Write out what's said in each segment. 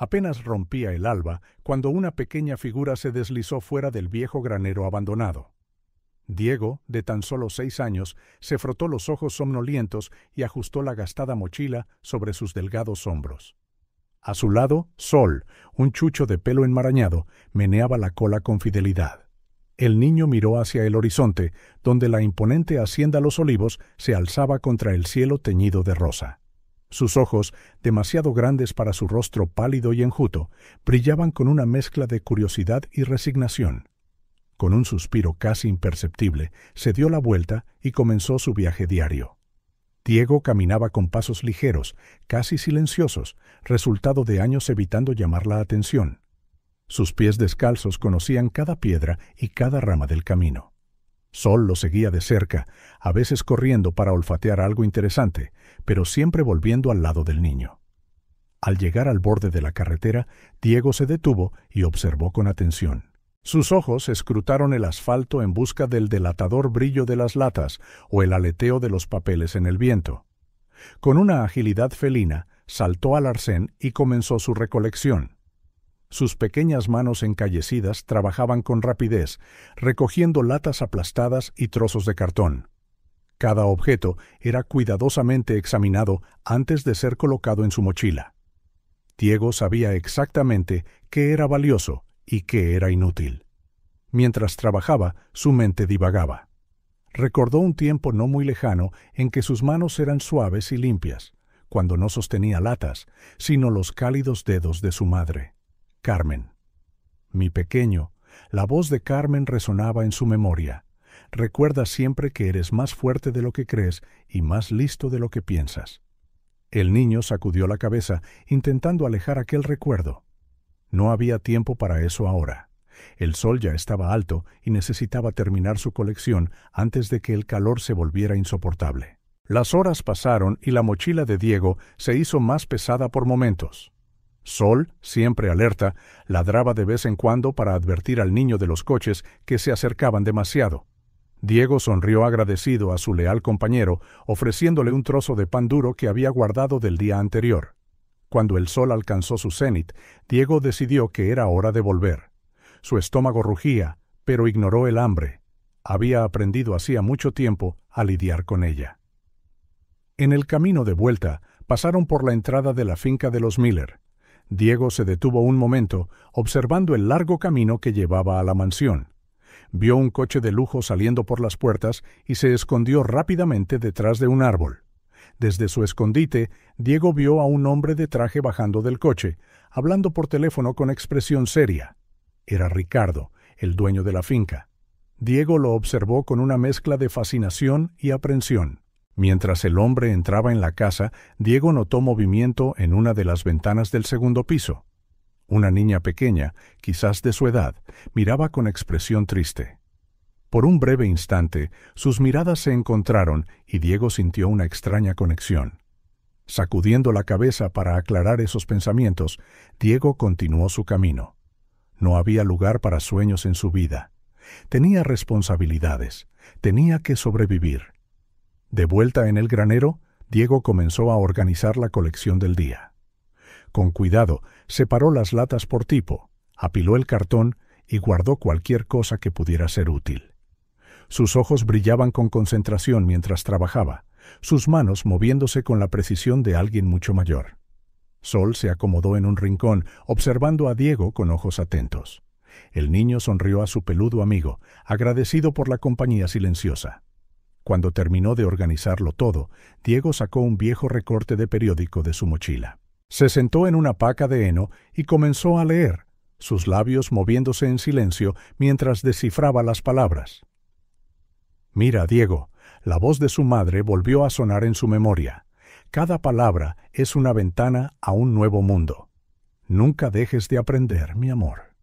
Apenas rompía el alba cuando una pequeña figura se deslizó fuera del viejo granero abandonado. Diego, de tan solo 6 años, se frotó los ojos somnolientos y ajustó la gastada mochila sobre sus delgados hombros. A su lado, Sol, un chucho de pelo enmarañado, meneaba la cola con fidelidad. El niño miró hacia el horizonte, donde la imponente hacienda Los Olivos se alzaba contra el cielo teñido de rosa. Sus ojos, demasiado grandes para su rostro pálido y enjuto, brillaban con una mezcla de curiosidad y resignación. Con un suspiro casi imperceptible, se dio la vuelta y comenzó su viaje diario. Diego caminaba con pasos ligeros, casi silenciosos, resultado de años evitando llamar la atención. Sus pies descalzos conocían cada piedra y cada rama del camino. Sol lo seguía de cerca, a veces corriendo para olfatear algo interesante, pero siempre volviendo al lado del niño. Al llegar al borde de la carretera, Diego se detuvo y observó con atención. Sus ojos escrutaron el asfalto en busca del delatador brillo de las latas o el aleteo de los papeles en el viento. Con una agilidad felina, saltó al arcén y comenzó su recolección. Sus pequeñas manos encallecidas trabajaban con rapidez, recogiendo latas aplastadas y trozos de cartón. Cada objeto era cuidadosamente examinado antes de ser colocado en su mochila. Diego sabía exactamente qué era valioso y qué era inútil. Mientras trabajaba, su mente divagaba. Recordó un tiempo no muy lejano en que sus manos eran suaves y limpias, cuando no sostenía latas, sino los cálidos dedos de su madre, Carmen. Mi pequeño, la voz de Carmen resonaba en su memoria. Recuerda siempre que eres más fuerte de lo que crees y más listo de lo que piensas. El niño sacudió la cabeza, intentando alejar aquel recuerdo. No había tiempo para eso ahora. El sol ya estaba alto y necesitaba terminar su colección antes de que el calor se volviera insoportable. Las horas pasaron y la mochila de Diego se hizo más pesada por momentos. Sol, siempre alerta, ladraba de vez en cuando para advertir al niño de los coches que se acercaban demasiado. Diego sonrió agradecido a su leal compañero, ofreciéndole un trozo de pan duro que había guardado del día anterior. Cuando el sol alcanzó su cenit, Diego decidió que era hora de volver. Su estómago rugía, pero ignoró el hambre. Había aprendido hacía mucho tiempo a lidiar con ella. En el camino de vuelta, pasaron por la entrada de la finca de los Miller. Diego se detuvo un momento, observando el largo camino que llevaba a la mansión. Vio un coche de lujo saliendo por las puertas y se escondió rápidamente detrás de un árbol. Desde su escondite, Diego vio a un hombre de traje bajando del coche, hablando por teléfono con expresión seria. Era Ricardo, el dueño de la finca. Diego lo observó con una mezcla de fascinación y aprensión. Mientras el hombre entraba en la casa, Diego notó movimiento en una de las ventanas del segundo piso. Una niña pequeña, quizás de su edad, miraba con expresión triste. Por un breve instante, sus miradas se encontraron y Diego sintió una extraña conexión. Sacudiendo la cabeza para aclarar esos pensamientos, Diego continuó su camino. No había lugar para sueños en su vida. Tenía responsabilidades. Tenía que sobrevivir. De vuelta en el granero, Diego comenzó a organizar la colección del día. Con cuidado, separó las latas por tipo, apiló el cartón y guardó cualquier cosa que pudiera ser útil. Sus ojos brillaban con concentración mientras trabajaba, sus manos moviéndose con la precisión de alguien mucho mayor. Sol se acomodó en un rincón, observando a Diego con ojos atentos. El niño sonrió a su peludo amigo, agradecido por la compañía silenciosa. Cuando terminó de organizarlo todo, Diego sacó un viejo recorte de periódico de su mochila. Se sentó en una paca de heno y comenzó a leer, sus labios moviéndose en silencio mientras descifraba las palabras. «Mira, Diego», la voz de su madre volvió a sonar en su memoria. «Cada palabra es una ventana a un nuevo mundo. Nunca dejes de aprender, mi amor».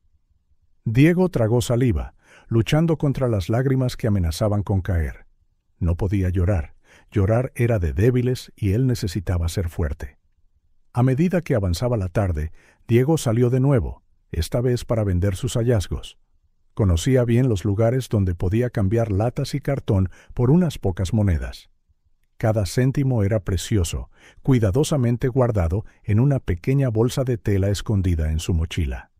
Diego tragó saliva, luchando contra las lágrimas que amenazaban con caer. No podía llorar. Llorar era de débiles y él necesitaba ser fuerte. A medida que avanzaba la tarde, Diego salió de nuevo, esta vez para vender sus hallazgos. Conocía bien los lugares donde podía cambiar latas y cartón por unas pocas monedas. Cada céntimo era precioso, cuidadosamente guardado en una pequeña bolsa de tela escondida en su mochila.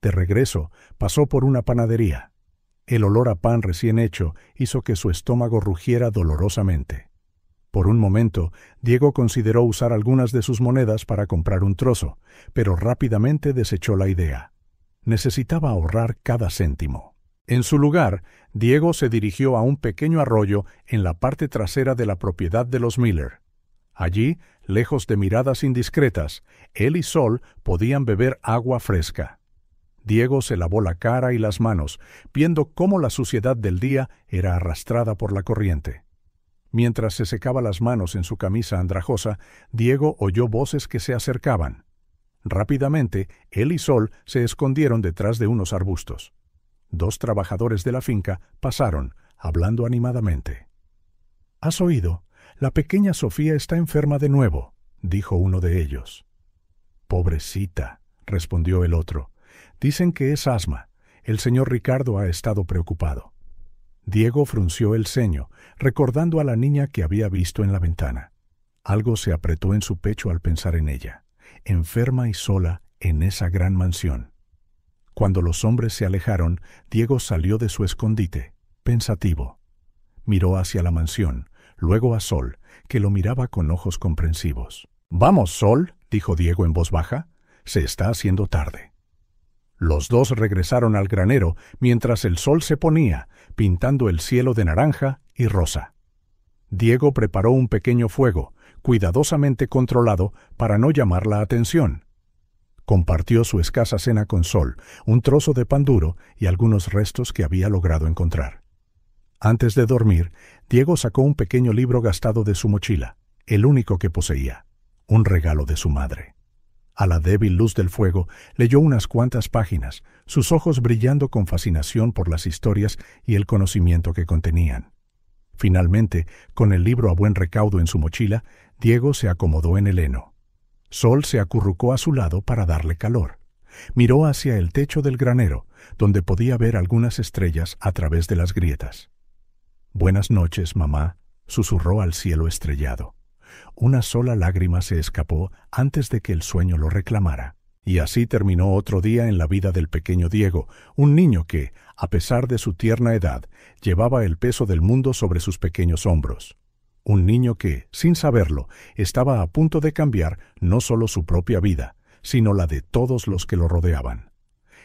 De regreso, pasó por una panadería. El olor a pan recién hecho hizo que su estómago rugiera dolorosamente. Por un momento, Diego consideró usar algunas de sus monedas para comprar un trozo, pero rápidamente desechó la idea. Necesitaba ahorrar cada céntimo. En su lugar, Diego se dirigió a un pequeño arroyo en la parte trasera de la propiedad de los Miller. Allí, lejos de miradas indiscretas, él y Sol podían beber agua fresca. Diego se lavó la cara y las manos, viendo cómo la suciedad del día era arrastrada por la corriente. Mientras se secaba las manos en su camisa andrajosa, Diego oyó voces que se acercaban. Rápidamente, él y Sol se escondieron detrás de unos arbustos. 2 trabajadores de la finca pasaron, hablando animadamente. —¿Has oído? La pequeña Sofía está enferma de nuevo —dijo uno de ellos. —Pobrecita —respondió el otro—. Dicen que es asma. El señor Ricardo ha estado preocupado. Diego frunció el ceño, recordando a la niña que había visto en la ventana. Algo se apretó en su pecho al pensar en ella, enferma y sola en esa gran mansión. Cuando los hombres se alejaron, Diego salió de su escondite, pensativo. Miró hacia la mansión, luego a Sol, que lo miraba con ojos comprensivos. —Vamos, Sol —dijo Diego en voz baja—, se está haciendo tarde. Los dos regresaron al granero mientras el sol se ponía, pintando el cielo de naranja y rosa. Diego preparó un pequeño fuego, cuidadosamente controlado para no llamar la atención. Compartió su escasa cena con Sol, un trozo de pan duro y algunos restos que había logrado encontrar. Antes de dormir, Diego sacó un pequeño libro gastado de su mochila, el único que poseía, un regalo de su madre. A la débil luz del fuego, leyó unas cuantas páginas, sus ojos brillando con fascinación por las historias y el conocimiento que contenían. Finalmente, con el libro a buen recaudo en su mochila, Diego se acomodó en el heno. Sol se acurrucó a su lado para darle calor. Miró hacia el techo del granero, donde podía ver algunas estrellas a través de las grietas. «Buenas noches, mamá», susurró al cielo estrellado. Una sola lágrima se escapó antes de que el sueño lo reclamara. Y así terminó otro día en la vida del pequeño Diego, un niño que, a pesar de su tierna edad, llevaba el peso del mundo sobre sus pequeños hombros. Un niño que, sin saberlo, estaba a punto de cambiar no solo su propia vida, sino la de todos los que lo rodeaban.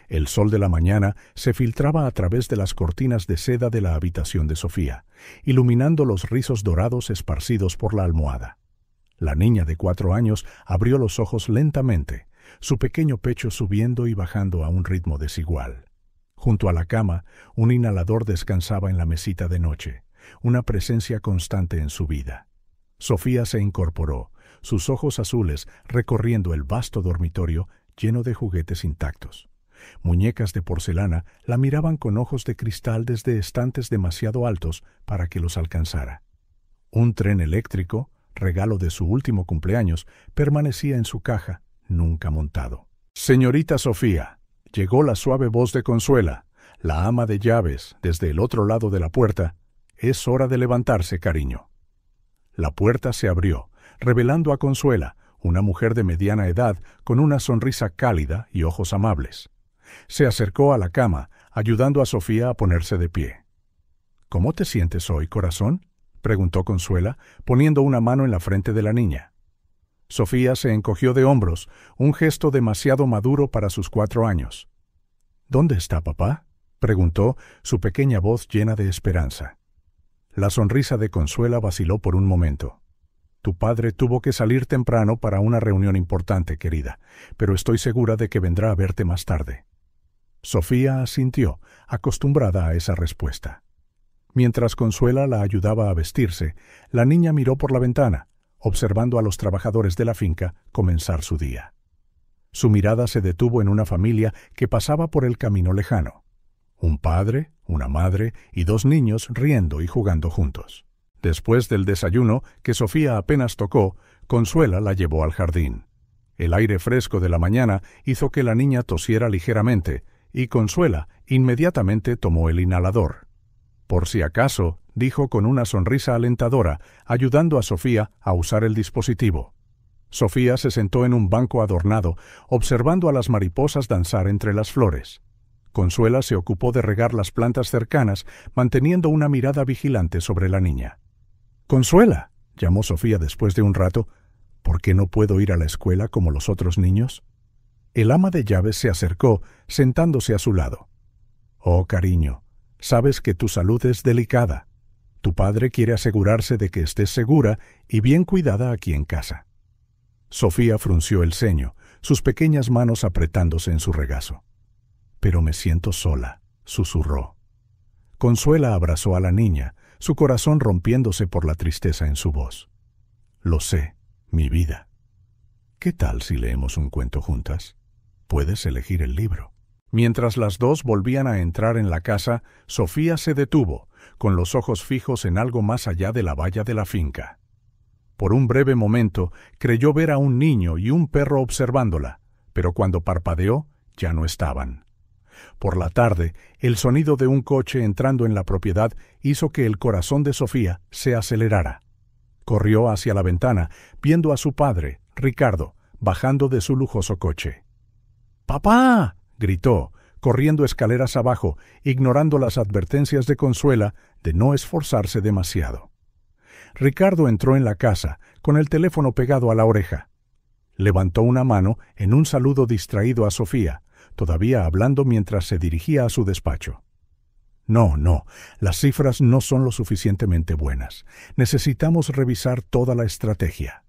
El sol de la mañana se filtraba a través de las cortinas de seda de la habitación de Sofía, iluminando los rizos dorados esparcidos por la almohada. La niña de 4 años abrió los ojos lentamente, su pequeño pecho subiendo y bajando a un ritmo desigual. Junto a la cama, un inhalador descansaba en la mesita de noche, una presencia constante en su vida. Sofía se incorporó, sus ojos azules recorriendo el vasto dormitorio lleno de juguetes intactos. Muñecas de porcelana la miraban con ojos de cristal desde estantes demasiado altos para que los alcanzara. Un tren eléctrico, regalo de su último cumpleaños, permanecía en su caja, nunca montado. «Señorita Sofía», llegó la suave voz de Consuela, la ama de llaves, desde el otro lado de la puerta. «Es hora de levantarse, cariño». La puerta se abrió, revelando a Consuela, una mujer de mediana edad con una sonrisa cálida y ojos amables. Se acercó a la cama, ayudando a Sofía a ponerse de pie. «¿Cómo te sientes hoy, corazón?», preguntó Consuela, poniendo una mano en la frente de la niña. Sofía se encogió de hombros, un gesto demasiado maduro para sus 4 años. «¿Dónde está papá?», preguntó, su pequeña voz llena de esperanza. La sonrisa de Consuela vaciló por un momento. «Tu padre tuvo que salir temprano para una reunión importante, querida, pero estoy segura de que vendrá a verte más tarde». Sofía asintió, acostumbrada a esa respuesta. Mientras Consuela la ayudaba a vestirse, la niña miró por la ventana, observando a los trabajadores de la finca comenzar su día. Su mirada se detuvo en una familia que pasaba por el camino lejano. Un padre, una madre y 2 niños riendo y jugando juntos. Después del desayuno, que Sofía apenas tocó, Consuela la llevó al jardín. El aire fresco de la mañana hizo que la niña tosiera ligeramente, y Consuela inmediatamente tomó el inhalador. Por si acaso, dijo con una sonrisa alentadora, ayudando a Sofía a usar el dispositivo. Sofía se sentó en un banco adornado, observando a las mariposas danzar entre las flores. Consuela se ocupó de regar las plantas cercanas, manteniendo una mirada vigilante sobre la niña. «Consuela», llamó Sofía después de un rato, «¿por qué no puedo ir a la escuela como los otros niños?» El ama de llaves se acercó, sentándose a su lado. «Oh, cariño, sabes que tu salud es delicada. Tu padre quiere asegurarse de que estés segura y bien cuidada aquí en casa». Sofía frunció el ceño, sus pequeñas manos apretándose en su regazo. «Pero me siento sola», susurró. Consuela abrazó a la niña, su corazón rompiéndose por la tristeza en su voz. «Lo sé, mi vida. ¿Qué tal si leemos un cuento juntas? Puedes elegir el libro». Mientras las dos volvían a entrar en la casa, Sofía se detuvo, con los ojos fijos en algo más allá de la valla de la finca. Por un breve momento creyó ver a un niño y un perro observándola, pero cuando parpadeó ya no estaban. Por la tarde, el sonido de un coche entrando en la propiedad hizo que el corazón de Sofía se acelerara. Corrió hacia la ventana, viendo a su padre, Ricardo, bajando de su lujoso coche. «¡Papá!», gritó, corriendo escaleras abajo, ignorando las advertencias de Consuela de no esforzarse demasiado. Ricardo entró en la casa, con el teléfono pegado a la oreja. Levantó una mano en un saludo distraído a Sofía, todavía hablando mientras se dirigía a su despacho. «No, las cifras no son lo suficientemente buenas. Necesitamos revisar toda la estrategia».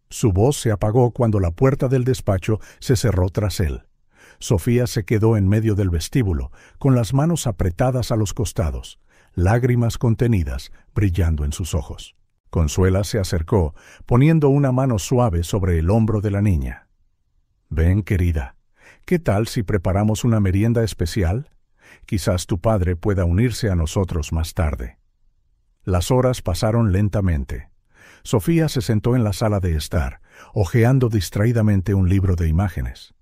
Su voz se apagó cuando la puerta del despacho se cerró tras él. Sofía se quedó en medio del vestíbulo, con las manos apretadas a los costados, lágrimas contenidas brillando en sus ojos. Consuela se acercó, poniendo una mano suave sobre el hombro de la niña. «Ven, querida, ¿qué tal si preparamos una merienda especial? Quizás tu padre pueda unirse a nosotros más tarde». Las horas pasaron lentamente. Sofía se sentó en la sala de estar, hojeando distraídamente un libro de imágenes.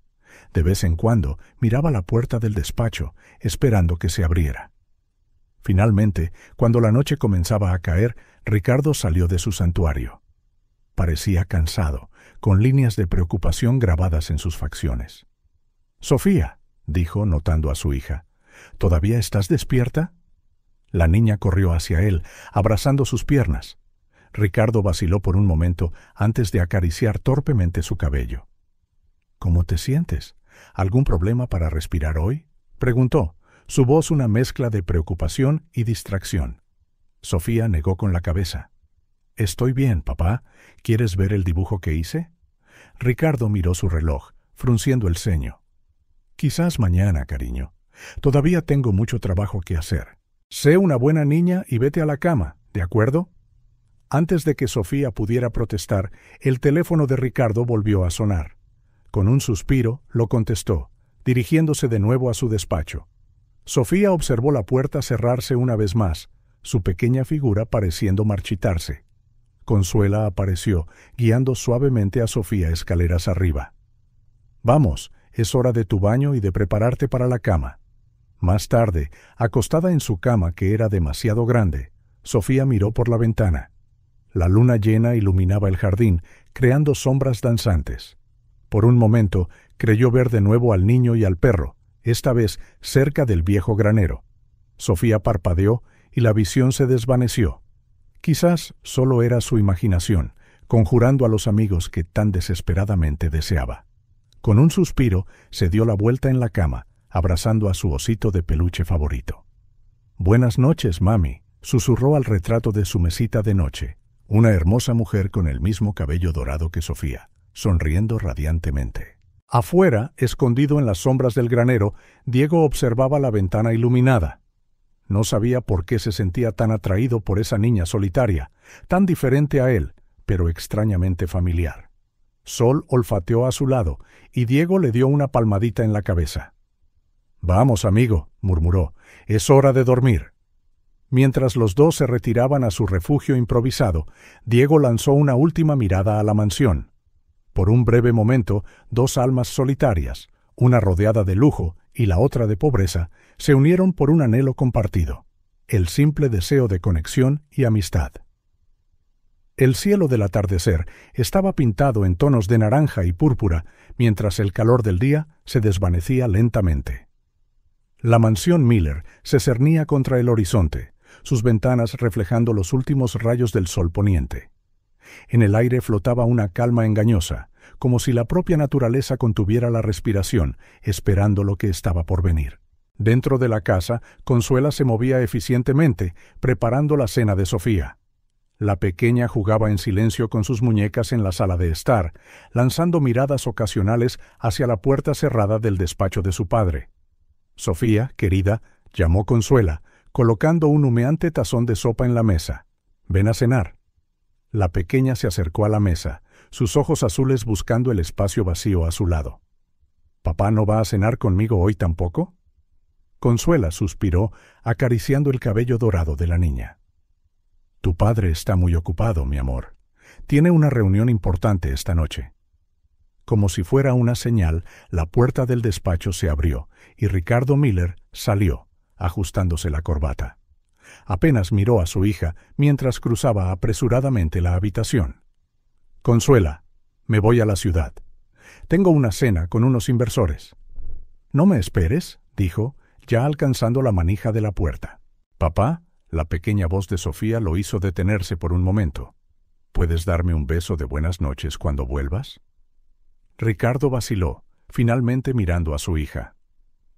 De vez en cuando miraba la puerta del despacho, esperando que se abriera. Finalmente, cuando la noche comenzaba a caer, Ricardo salió de su santuario. Parecía cansado, con líneas de preocupación grabadas en sus facciones. «Sofía», dijo, notando a su hija, «¿todavía estás despierta?» La niña corrió hacia él, abrazando sus piernas. Ricardo vaciló por un momento antes de acariciar torpemente su cabello. «¿Cómo te sientes? ¿Algún problema para respirar hoy?», preguntó, su voz una mezcla de preocupación y distracción. Sofía negó con la cabeza. «Estoy bien, papá. ¿Quieres ver el dibujo que hice?» Ricardo miró su reloj, frunciendo el ceño. «Quizás mañana, cariño. Todavía tengo mucho trabajo que hacer. Sé una buena niña y vete a la cama, ¿de acuerdo?» Antes de que Sofía pudiera protestar, el teléfono de Ricardo volvió a sonar. Con un suspiro, lo contestó, dirigiéndose de nuevo a su despacho. Sofía observó la puerta cerrarse una vez más, su pequeña figura pareciendo marchitarse. Consuela apareció, guiando suavemente a Sofía escaleras arriba. «Vamos, es hora de tu baño y de prepararte para la cama». Más tarde, acostada en su cama que era demasiado grande, Sofía miró por la ventana. La luna llena iluminaba el jardín, creando sombras danzantes. Por un momento, creyó ver de nuevo al niño y al perro, esta vez cerca del viejo granero. Sofía parpadeó y la visión se desvaneció. Quizás solo era su imaginación, conjurando a los amigos que tan desesperadamente deseaba. Con un suspiro, se dio la vuelta en la cama, abrazando a su osito de peluche favorito. «Buenas noches, mami», susurró al retrato de su mesita de noche, una hermosa mujer con el mismo cabello dorado que Sofía, sonriendo radiantemente. Afuera, escondido en las sombras del granero, Diego observaba la ventana iluminada. No sabía por qué se sentía tan atraído por esa niña solitaria, tan diferente a él, pero extrañamente familiar. Sol olfateó a su lado, y Diego le dio una palmadita en la cabeza. «Vamos, amigo», murmuró, «es hora de dormir». Mientras los dos se retiraban a su refugio improvisado, Diego lanzó una última mirada a la mansión. Por un breve momento, dos almas solitarias, una rodeada de lujo y la otra de pobreza, se unieron por un anhelo compartido. el simple deseo de conexión y amistad. El cielo del atardecer estaba pintado en tonos de naranja y púrpura, mientras el calor del día se desvanecía lentamente. La mansión Miller se cernía contra el horizonte, sus ventanas reflejando los últimos rayos del sol poniente. En el aire flotaba una calma engañosa, como si la propia naturaleza contuviera la respiración, esperando lo que estaba por venir. Dentro de la casa, Consuela se movía eficientemente, preparando la cena de Sofía. La pequeña jugaba en silencio con sus muñecas en la sala de estar, lanzando miradas ocasionales hacia la puerta cerrada del despacho de su padre. Sofía, querida, llamó Consuela, colocando un humeante tazón de sopa en la mesa. «Ven a cenar». La pequeña se acercó a la mesa, sus ojos azules buscando el espacio vacío a su lado. «¿Papá no va a cenar conmigo hoy tampoco?». Consuela suspiró, acariciando el cabello dorado de la niña. «Tu padre está muy ocupado, mi amor. Tiene una reunión importante esta noche». Como si fuera una señal, la puerta del despacho se abrió y Ricardo Miller salió, ajustándose la corbata. Apenas miró a su hija mientras cruzaba apresuradamente la habitación. «Consuela, me voy a la ciudad. Tengo una cena con unos inversores». «No me esperes», dijo, ya alcanzando la manija de la puerta. «Papá», la pequeña voz de Sofía lo hizo detenerse por un momento. «¿Puedes darme un beso de buenas noches cuando vuelvas?». Ricardo vaciló, finalmente mirando a su hija.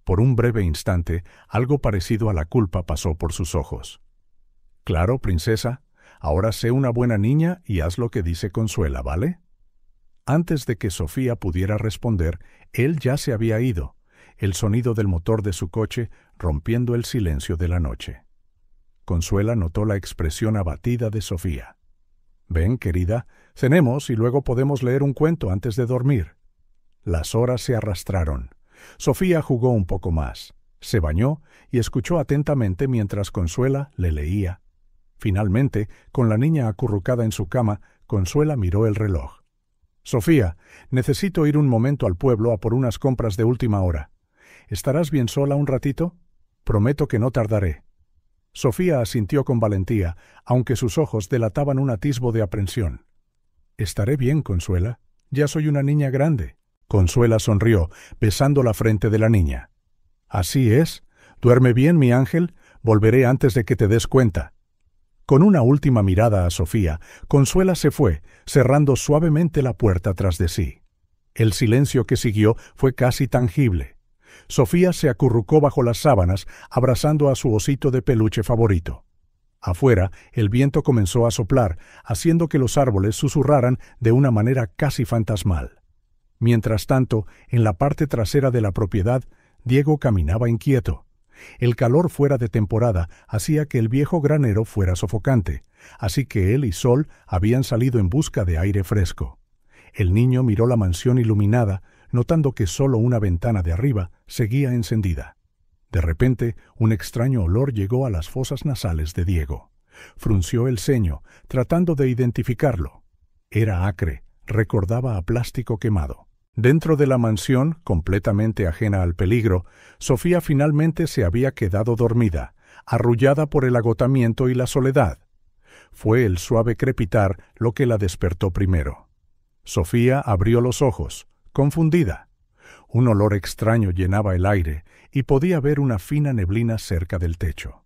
Por un breve instante, algo parecido a la culpa pasó por sus ojos. «Claro, princesa, ahora sé una buena niña y haz lo que dice Consuela, ¿vale?». Antes de que Sofía pudiera responder, él ya se había ido, el sonido del motor de su coche rompiendo el silencio de la noche. Consuela notó la expresión abatida de Sofía. «Ven, querida, cenemos y luego podemos leer un cuento antes de dormir». Las horas se arrastraron. Sofía jugó un poco más, se bañó y escuchó atentamente mientras Consuela le leía. Finalmente, con la niña acurrucada en su cama, Consuela miró el reloj. «Sofía, necesito ir un momento al pueblo a por unas compras de última hora. ¿Estarás bien sola un ratito? Prometo que no tardaré». Sofía asintió con valentía, aunque sus ojos delataban un atisbo de aprensión. «Estaré bien, Consuela. Ya soy una niña grande». Consuela sonrió, besando la frente de la niña. «Así es. Duerme bien, mi ángel. Volveré antes de que te des cuenta». Con una última mirada a Sofía, Consuela se fue, cerrando suavemente la puerta tras de sí. El silencio que siguió fue casi tangible. Sofía se acurrucó bajo las sábanas, abrazando a su osito de peluche favorito. Afuera, el viento comenzó a soplar, haciendo que los árboles susurraran de una manera casi fantasmal. Mientras tanto, en la parte trasera de la propiedad, Diego caminaba inquieto. El calor fuera de temporada hacía que el viejo granero fuera sofocante, así que él y Sol habían salido en busca de aire fresco. El niño miró la mansión iluminada, notando que solo una ventana de arriba seguía encendida. De repente, un extraño olor llegó a las fosas nasales de Diego. Frunció el ceño, tratando de identificarlo. Era acre, recordaba a plástico quemado. Dentro de la mansión, completamente ajena al peligro, Sofía finalmente se había quedado dormida, arrullada por el agotamiento y la soledad. Fue el suave crepitar lo que la despertó primero. Sofía abrió los ojos, confundida. Un olor extraño llenaba el aire y podía ver una fina neblina cerca del techo.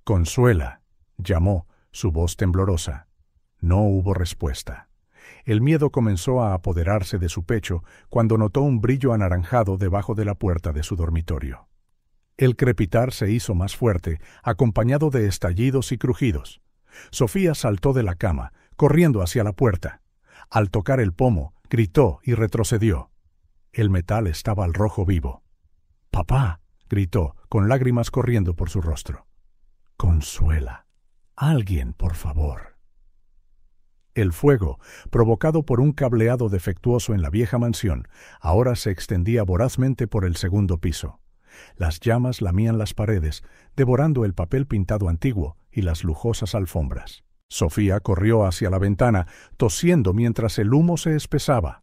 «Consuela», llamó, su voz temblorosa. No hubo respuesta. El miedo comenzó a apoderarse de su pecho cuando notó un brillo anaranjado debajo de la puerta de su dormitorio. El crepitar se hizo más fuerte, acompañado de estallidos y crujidos. Sofía saltó de la cama, corriendo hacia la puerta. Al tocar el pomo, gritó y retrocedió. El metal estaba al rojo vivo. «¡Papá!», gritó, con lágrimas corriendo por su rostro. «Consuela, alguien, por favor». El fuego, provocado por un cableado defectuoso en la vieja mansión, ahora se extendía vorazmente por el segundo piso. Las llamas lamían las paredes, devorando el papel pintado antiguo y las lujosas alfombras. Sofía corrió hacia la ventana, tosiendo mientras el humo se espesaba.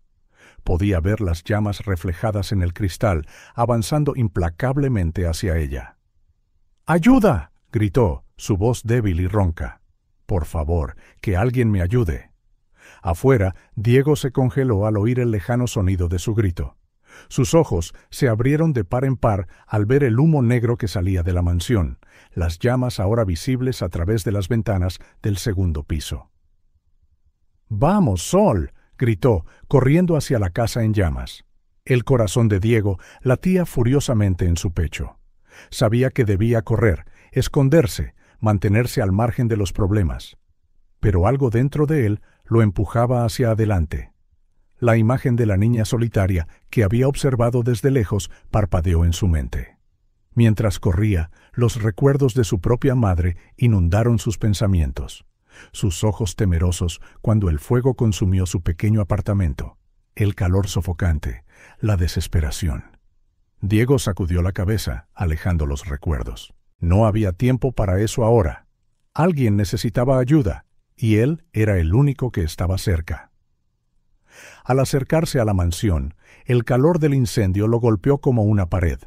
Podía ver las llamas reflejadas en el cristal, avanzando implacablemente hacia ella. «¡Ayuda!», gritó, su voz débil y ronca. «Por favor, que alguien me ayude». Afuera, Diego se congeló al oír el lejano sonido de su grito. Sus ojos se abrieron de par en par al ver el humo negro que salía de la mansión, las llamas ahora visibles a través de las ventanas del segundo piso. «¡Vamos, Sol!», gritó, corriendo hacia la casa en llamas. El corazón de Diego latía furiosamente en su pecho. Sabía que debía correr, esconderse, mantenerse al margen de los problemas. Pero algo dentro de él lo empujaba hacia adelante. La imagen de la niña solitaria que había observado desde lejos parpadeó en su mente. Mientras corría, los recuerdos de su propia madre inundaron sus pensamientos. Sus ojos temerosos cuando el fuego consumió su pequeño apartamento, el calor sofocante, la desesperación. Diego sacudió la cabeza, alejando los recuerdos. No había tiempo para eso ahora. Alguien necesitaba ayuda, y él era el único que estaba cerca. Al acercarse a la mansión, el calor del incendio lo golpeó como una pared.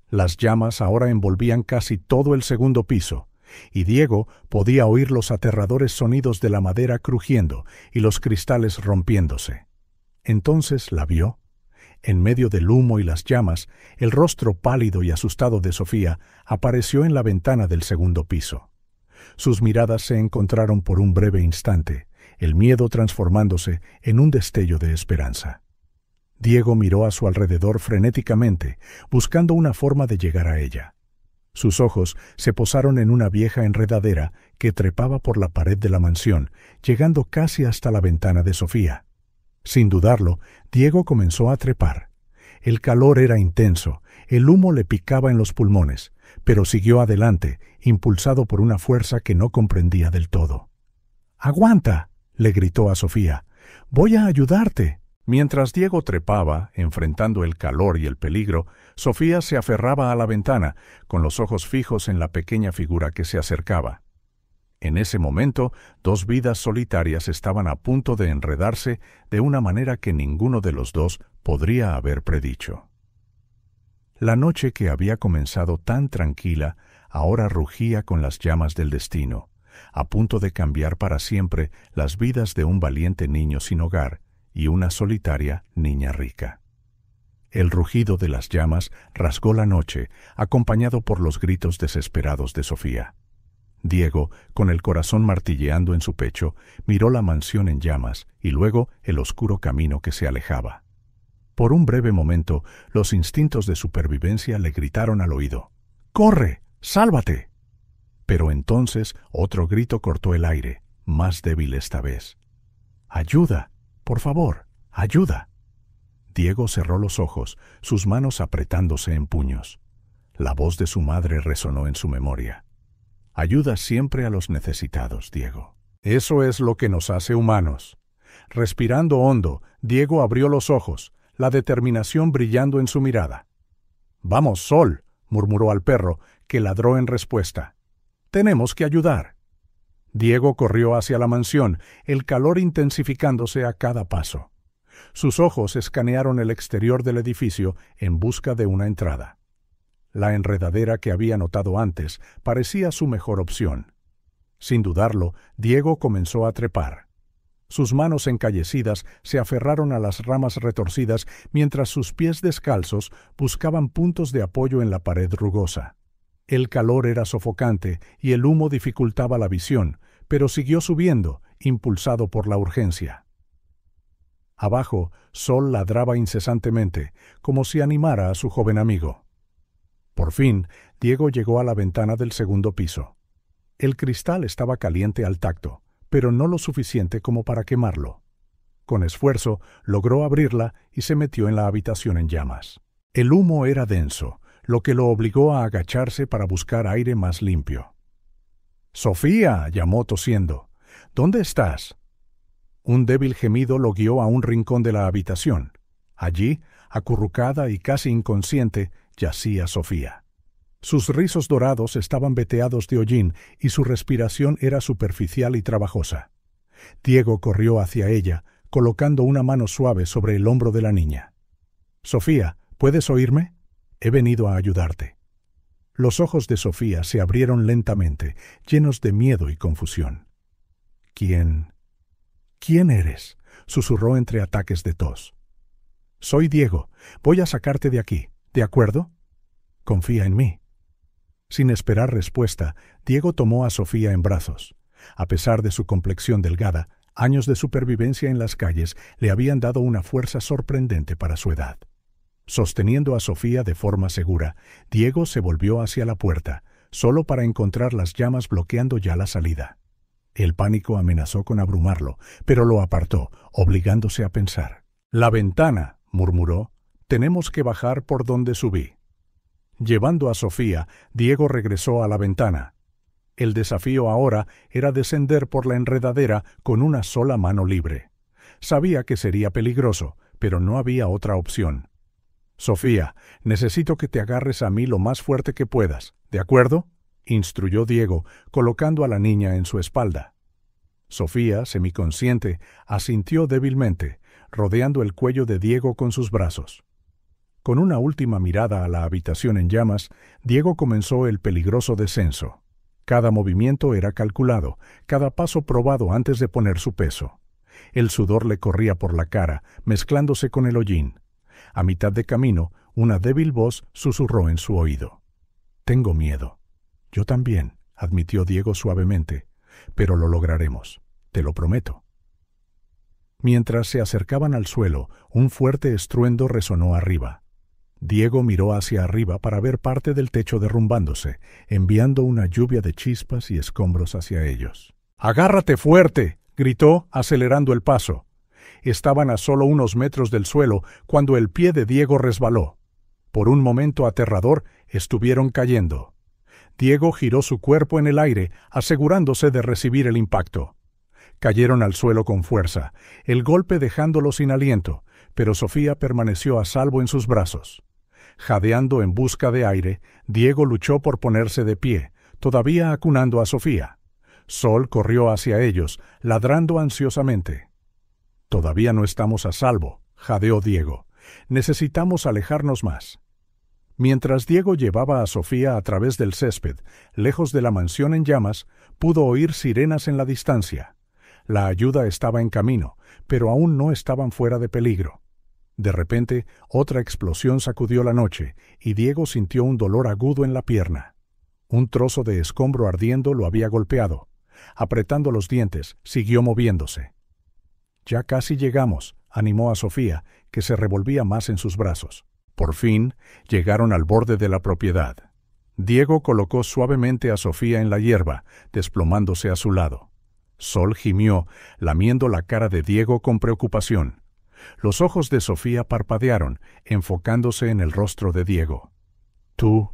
Las llamas ahora envolvían casi todo el segundo piso, y Diego podía oír los aterradores sonidos de la madera crujiendo y los cristales rompiéndose. Entonces la vio. En medio del humo y las llamas, el rostro pálido y asustado de Sofía apareció en la ventana del segundo piso. Sus miradas se encontraron por un breve instante, el miedo transformándose en un destello de esperanza. Diego miró a su alrededor frenéticamente, buscando una forma de llegar a ella. Sus ojos se posaron en una vieja enredadera que trepaba por la pared de la mansión, llegando casi hasta la ventana de Sofía. Sin dudarlo, Diego comenzó a trepar. El calor era intenso, el humo le picaba en los pulmones, pero siguió adelante, impulsado por una fuerza que no comprendía del todo. «¡Aguanta!», le gritó a Sofía. «¡Voy a ayudarte!». Mientras Diego trepaba, enfrentando el calor y el peligro, Sofía se aferraba a la ventana, con los ojos fijos en la pequeña figura que se acercaba. En ese momento, dos vidas solitarias estaban a punto de enredarse de una manera que ninguno de los dos podría haber predicho. La noche que había comenzado tan tranquila, ahora rugía con las llamas del destino, a punto de cambiar para siempre las vidas de un valiente niño sin hogar y una solitaria niña rica. El rugido de las llamas rasgó la noche, acompañado por los gritos desesperados de Sofía. Diego, con el corazón martilleando en su pecho, miró la mansión en llamas y luego el oscuro camino que se alejaba. Por un breve momento, los instintos de supervivencia le gritaron al oído: «¡Corre! ¡Sálvate!». Pero entonces otro grito cortó el aire, más débil esta vez. «¡Ayuda! ¡Por favor! ¡Ayuda!». Diego cerró los ojos, sus manos apretándose en puños. La voz de su madre resonó en su memoria. «Ayuda siempre a los necesitados, Diego. Eso es lo que nos hace humanos». Respirando hondo, Diego abrió los ojos, la determinación brillando en su mirada. «Vamos, Sol», murmuró al perro, que ladró en respuesta. «Tenemos que ayudar». Diego corrió hacia la mansión, el calor intensificándose a cada paso. Sus ojos escanearon el exterior del edificio en busca de una entrada. La enredadera que había notado antes parecía su mejor opción. Sin dudarlo, Diego comenzó a trepar. Sus manos encallecidas se aferraron a las ramas retorcidas mientras sus pies descalzos buscaban puntos de apoyo en la pared rugosa. El calor era sofocante y el humo dificultaba la visión, pero siguió subiendo, impulsado por la urgencia. Abajo, Sol ladraba incesantemente, como si animara a su joven amigo. Por fin, Diego llegó a la ventana del segundo piso. El cristal estaba caliente al tacto, pero no lo suficiente como para quemarlo. Con esfuerzo, logró abrirla y se metió en la habitación en llamas. El humo era denso, lo que lo obligó a agacharse para buscar aire más limpio. «¡Sofía!», llamó tosiendo. «¿Dónde estás?». Un débil gemido lo guió a un rincón de la habitación. Allí, acurrucada y casi inconsciente, yacía Sofía. Sus rizos dorados estaban veteados de hollín y su respiración era superficial y trabajosa. Diego corrió hacia ella, colocando una mano suave sobre el hombro de la niña. «Sofía, ¿puedes oírme? He venido a ayudarte». Los ojos de Sofía se abrieron lentamente, llenos de miedo y confusión. ¿Quién eres?, susurró entre ataques de tos. Soy Diego. Voy a sacarte de aquí, ¿de acuerdo? Confía en mí. Sin esperar respuesta, Diego tomó a Sofía en brazos. A pesar de su complexión delgada, años de supervivencia en las calles le habían dado una fuerza sorprendente para su edad. Sosteniendo a Sofía de forma segura, Diego se volvió hacia la puerta, solo para encontrar las llamas bloqueando ya la salida. El pánico amenazó con abrumarlo, pero lo apartó, obligándose a pensar. «La ventana», murmuró. «Tenemos que bajar por donde subí». Llevando a Sofía, Diego regresó a la ventana. El desafío ahora era descender por la enredadera con una sola mano libre. Sabía que sería peligroso, pero no había otra opción. «Sofía, necesito que te agarres a mí lo más fuerte que puedas, ¿de acuerdo?», instruyó Diego, colocando a la niña en su espalda. Sofía, semiconsciente, asintió débilmente, rodeando el cuello de Diego con sus brazos. Con una última mirada a la habitación en llamas, Diego comenzó el peligroso descenso. Cada movimiento era calculado, cada paso probado antes de poner su peso. El sudor le corría por la cara, mezclándose con el hollín. A mitad de camino, una débil voz susurró en su oído. «Tengo miedo». «Yo también», admitió Diego suavemente, «pero lo lograremos, te lo prometo». Mientras se acercaban al suelo, un fuerte estruendo resonó arriba. Diego miró hacia arriba para ver parte del techo derrumbándose, enviando una lluvia de chispas y escombros hacia ellos. «¡Agárrate fuerte!», gritó, acelerando el paso. Estaban a solo unos metros del suelo cuando el pie de Diego resbaló. Por un momento aterrador, estuvieron cayendo. Diego giró su cuerpo en el aire, asegurándose de recibir el impacto. Cayeron al suelo con fuerza, el golpe dejándolo sin aliento, pero Sofía permaneció a salvo en sus brazos. Jadeando en busca de aire, Diego luchó por ponerse de pie, todavía acunando a Sofía. Sol corrió hacia ellos, ladrando ansiosamente. «Todavía no estamos a salvo», jadeó Diego. «Necesitamos alejarnos más». Mientras Diego llevaba a Sofía a través del césped, lejos de la mansión en llamas, pudo oír sirenas en la distancia. La ayuda estaba en camino, pero aún no estaban fuera de peligro. De repente, otra explosión sacudió la noche, y Diego sintió un dolor agudo en la pierna. Un trozo de escombro ardiendo lo había golpeado. Apretando los dientes, siguió moviéndose. «Ya casi llegamos», animó a Sofía, que se revolvía más en sus brazos. Por fin, llegaron al borde de la propiedad. Diego colocó suavemente a Sofía en la hierba, desplomándose a su lado. Sol gimió, lamiendo la cara de Diego con preocupación. Los ojos de Sofía parpadearon, enfocándose en el rostro de Diego. «¿Tú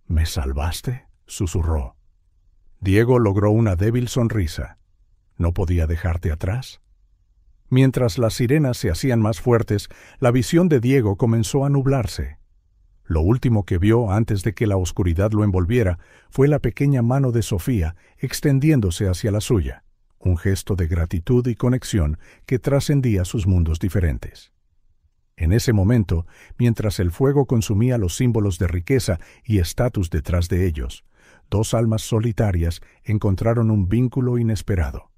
me salvaste?», susurró. Diego logró una débil sonrisa. «¿No podía dejarte atrás?». Mientras las sirenas se hacían más fuertes, la visión de Diego comenzó a nublarse. Lo último que vio antes de que la oscuridad lo envolviera fue la pequeña mano de Sofía extendiéndose hacia la suya, un gesto de gratitud y conexión que trascendía sus mundos diferentes. En ese momento, mientras el fuego consumía los símbolos de riqueza y estatus detrás de ellos, dos almas solitarias encontraron un vínculo inesperado.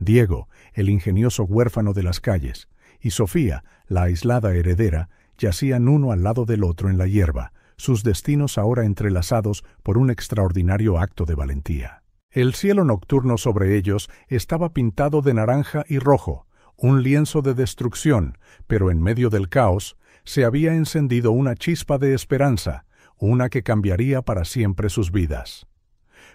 Diego, el ingenioso huérfano de las calles, y Sofía, la aislada heredera, yacían uno al lado del otro en la hierba, sus destinos ahora entrelazados por un extraordinario acto de valentía. El cielo nocturno sobre ellos estaba pintado de naranja y rojo, un lienzo de destrucción, pero en medio del caos se había encendido una chispa de esperanza, una que cambiaría para siempre sus vidas.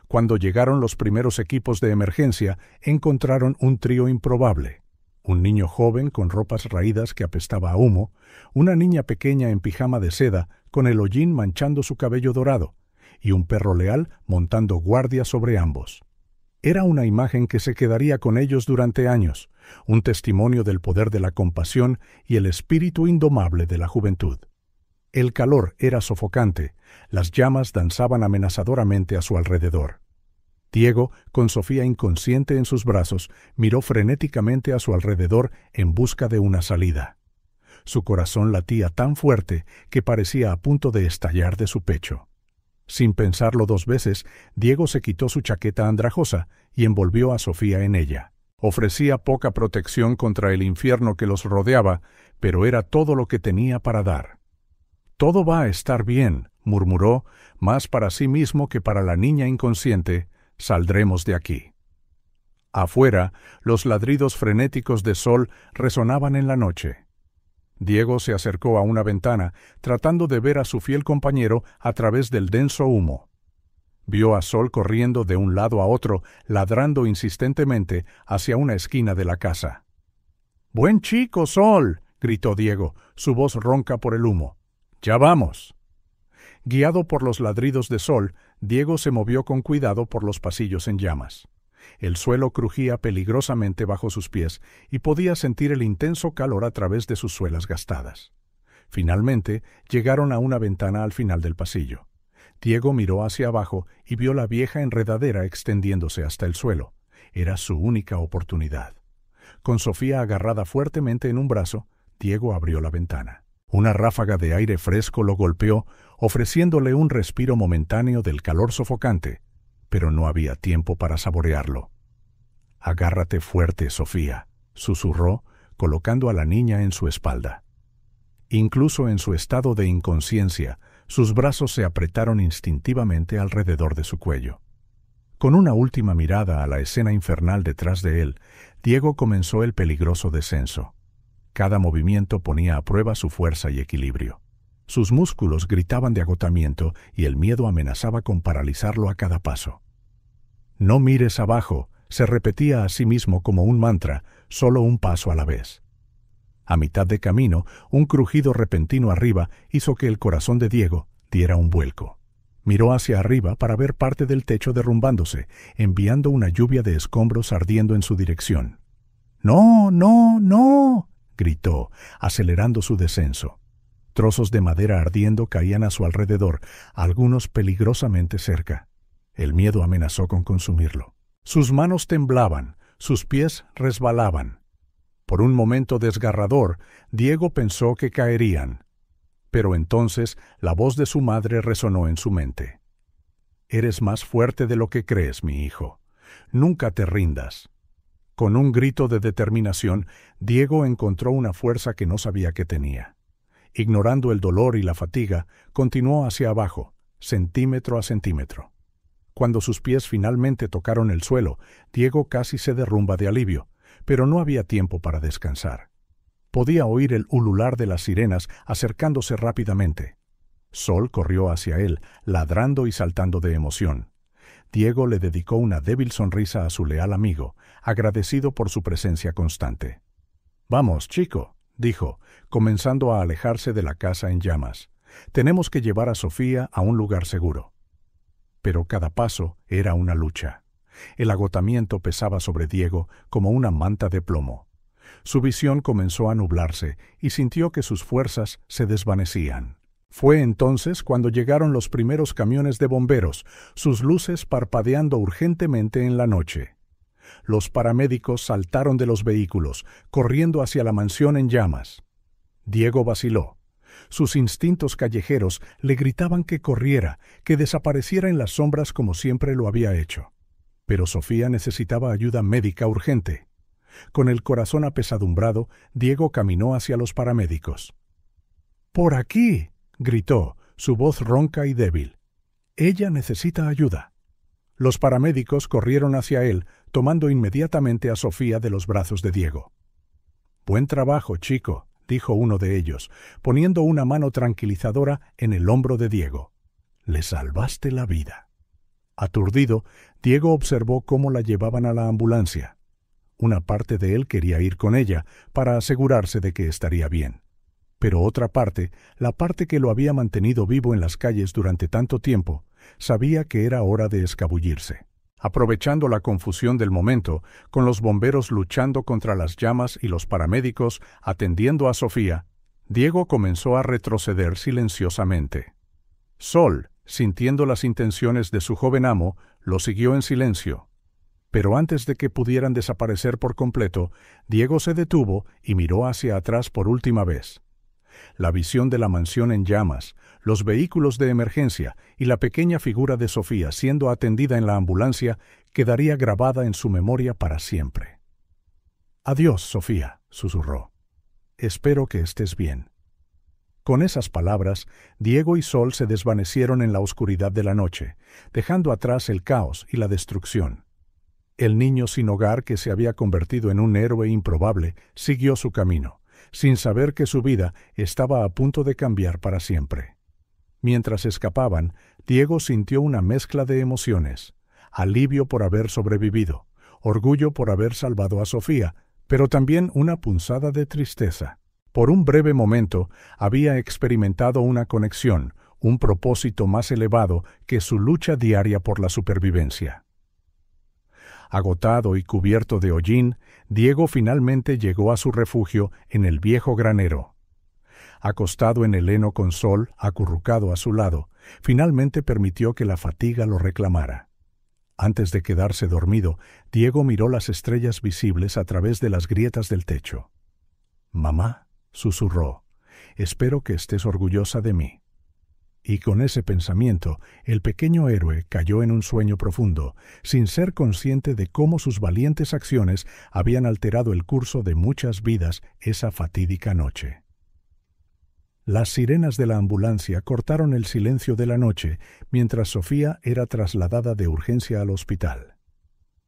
Cuando llegaron los primeros equipos de emergencia, encontraron un trío improbable. Un niño joven con ropas raídas que apestaba a humo, una niña pequeña en pijama de seda con el hollín manchando su cabello dorado, y un perro leal montando guardia sobre ambos. Era una imagen que se quedaría con ellos durante años, un testimonio del poder de la compasión y el espíritu indomable de la juventud. El calor era sofocante, las llamas danzaban amenazadoramente a su alrededor. Diego, con Sofía inconsciente en sus brazos, miró frenéticamente a su alrededor en busca de una salida. Su corazón latía tan fuerte que parecía a punto de estallar de su pecho. Sin pensarlo dos veces, Diego se quitó su chaqueta andrajosa y envolvió a Sofía en ella. Ofrecía poca protección contra el infierno que los rodeaba, pero era todo lo que tenía para dar. «Todo va a estar bien», murmuró, más para sí mismo que para la niña inconsciente. «Saldremos de aquí». Afuera, los ladridos frenéticos de Sol resonaban en la noche. Diego se acercó a una ventana, tratando de ver a su fiel compañero a través del denso humo. Vio a Sol corriendo de un lado a otro, ladrando insistentemente hacia una esquina de la casa. «¡Buen chico, Sol!», gritó Diego, su voz ronca por el humo. «¡Ya vamos!». Guiado por los ladridos de Sol, Diego se movió con cuidado por los pasillos en llamas. El suelo crujía peligrosamente bajo sus pies y podía sentir el intenso calor a través de sus suelas gastadas. Finalmente, llegaron a una ventana al final del pasillo. Diego miró hacia abajo y vio la vieja enredadera extendiéndose hasta el suelo. Era su única oportunidad. Con Sofía agarrada fuertemente en un brazo, Diego abrió la ventana. Una ráfaga de aire fresco lo golpeó, ofreciéndole un respiro momentáneo del calor sofocante, pero no había tiempo para saborearlo. «Agárrate fuerte, Sofía», susurró, colocando a la niña en su espalda. Incluso en su estado de inconsciencia, sus brazos se apretaron instintivamente alrededor de su cuello. Con una última mirada a la escena infernal detrás de él, Diego comenzó el peligroso descenso. Cada movimiento ponía a prueba su fuerza y equilibrio. Sus músculos gritaban de agotamiento y el miedo amenazaba con paralizarlo a cada paso. «No mires abajo», se repetía a sí mismo como un mantra, solo un paso a la vez. A mitad de camino, un crujido repentino arriba hizo que el corazón de Diego diera un vuelco. Miró hacia arriba para ver parte del techo derrumbándose, enviando una lluvia de escombros ardiendo en su dirección. «¡No, no, no!», gritó, acelerando su descenso. Trozos de madera ardiendo caían a su alrededor, algunos peligrosamente cerca. El miedo amenazó con consumirlo. Sus manos temblaban, sus pies resbalaban. Por un momento desgarrador, Diego pensó que caerían. Pero entonces la voz de su madre resonó en su mente. «Eres más fuerte de lo que crees, mi hijo. Nunca te rindas». Con un grito de determinación, Diego encontró una fuerza que no sabía que tenía. Ignorando el dolor y la fatiga, continuó hacia abajo, centímetro a centímetro. Cuando sus pies finalmente tocaron el suelo, Diego casi se derrumba de alivio, pero no había tiempo para descansar. Podía oír el ulular de las sirenas acercándose rápidamente. Sol corrió hacia él, ladrando y saltando de emoción. Diego le dedicó una débil sonrisa a su leal amigo, agradecido por su presencia constante. «Vamos, chico», dijo, comenzando a alejarse de la casa en llamas. «Tenemos que llevar a Sofía a un lugar seguro». Pero cada paso era una lucha. El agotamiento pesaba sobre Diego como una manta de plomo. Su visión comenzó a nublarse y sintió que sus fuerzas se desvanecían. Fue entonces cuando llegaron los primeros camiones de bomberos, sus luces parpadeando urgentemente en la noche. Los paramédicos saltaron de los vehículos, corriendo hacia la mansión en llamas. Diego vaciló. Sus instintos callejeros le gritaban que corriera, que desapareciera en las sombras como siempre lo había hecho. Pero Sofía necesitaba ayuda médica urgente. Con el corazón apesadumbrado, Diego caminó hacia los paramédicos. «¡Por aquí!», gritó, su voz ronca y débil. «Ella necesita ayuda». Los paramédicos corrieron hacia él, tomando inmediatamente a Sofía de los brazos de Diego. «Buen trabajo, chico», dijo uno de ellos, poniendo una mano tranquilizadora en el hombro de Diego. «Le salvaste la vida». Aturdido, Diego observó cómo la llevaban a la ambulancia. Una parte de él quería ir con ella, para asegurarse de que estaría bien. Pero otra parte, la parte que lo había mantenido vivo en las calles durante tanto tiempo, sabía que era hora de escabullirse. Aprovechando la confusión del momento, con los bomberos luchando contra las llamas y los paramédicos atendiendo a Sofía, Diego comenzó a retroceder silenciosamente. Sol, sintiendo las intenciones de su joven amo, lo siguió en silencio. Pero antes de que pudieran desaparecer por completo, Diego se detuvo y miró hacia atrás por última vez. La visión de la mansión en llamas, los vehículos de emergencia y la pequeña figura de Sofía siendo atendida en la ambulancia quedaría grabada en su memoria para siempre. «Adiós, Sofía», susurró. «Espero que estés bien». Con esas palabras, Diego y Sol se desvanecieron en la oscuridad de la noche, dejando atrás el caos y la destrucción. El niño sin hogar que se había convertido en un héroe improbable siguió su camino, sin saber que su vida estaba a punto de cambiar para siempre. Mientras escapaban, Diego sintió una mezcla de emociones: alivio por haber sobrevivido, orgullo por haber salvado a Sofía, pero también una punzada de tristeza. Por un breve momento había experimentado una conexión, un propósito más elevado que su lucha diaria por la supervivencia. Agotado y cubierto de hollín, Diego finalmente llegó a su refugio en el viejo granero. Acostado en el heno con Sol, acurrucado a su lado, finalmente permitió que la fatiga lo reclamara. Antes de quedarse dormido, Diego miró las estrellas visibles a través de las grietas del techo. «Mamá», susurró, «espero que estés orgullosa de mí». Y con ese pensamiento, el pequeño héroe cayó en un sueño profundo, sin ser consciente de cómo sus valientes acciones habían alterado el curso de muchas vidas esa fatídica noche. Las sirenas de la ambulancia cortaron el silencio de la noche mientras Sofía era trasladada de urgencia al hospital.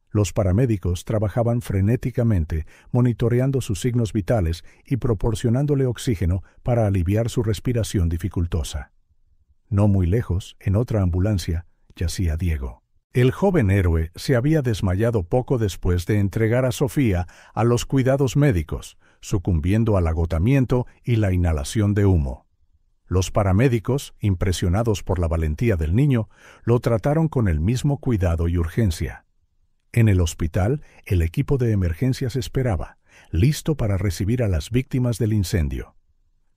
Los paramédicos trabajaban frenéticamente, monitoreando sus signos vitales y proporcionándole oxígeno para aliviar su respiración dificultosa. No muy lejos, en otra ambulancia, yacía Diego. El joven héroe se había desmayado poco después de entregar a Sofía a los cuidados médicos, sucumbiendo al agotamiento y la inhalación de humo. Los paramédicos, impresionados por la valentía del niño, lo trataron con el mismo cuidado y urgencia. En el hospital, el equipo de emergencias esperaba, listo para recibir a las víctimas del incendio.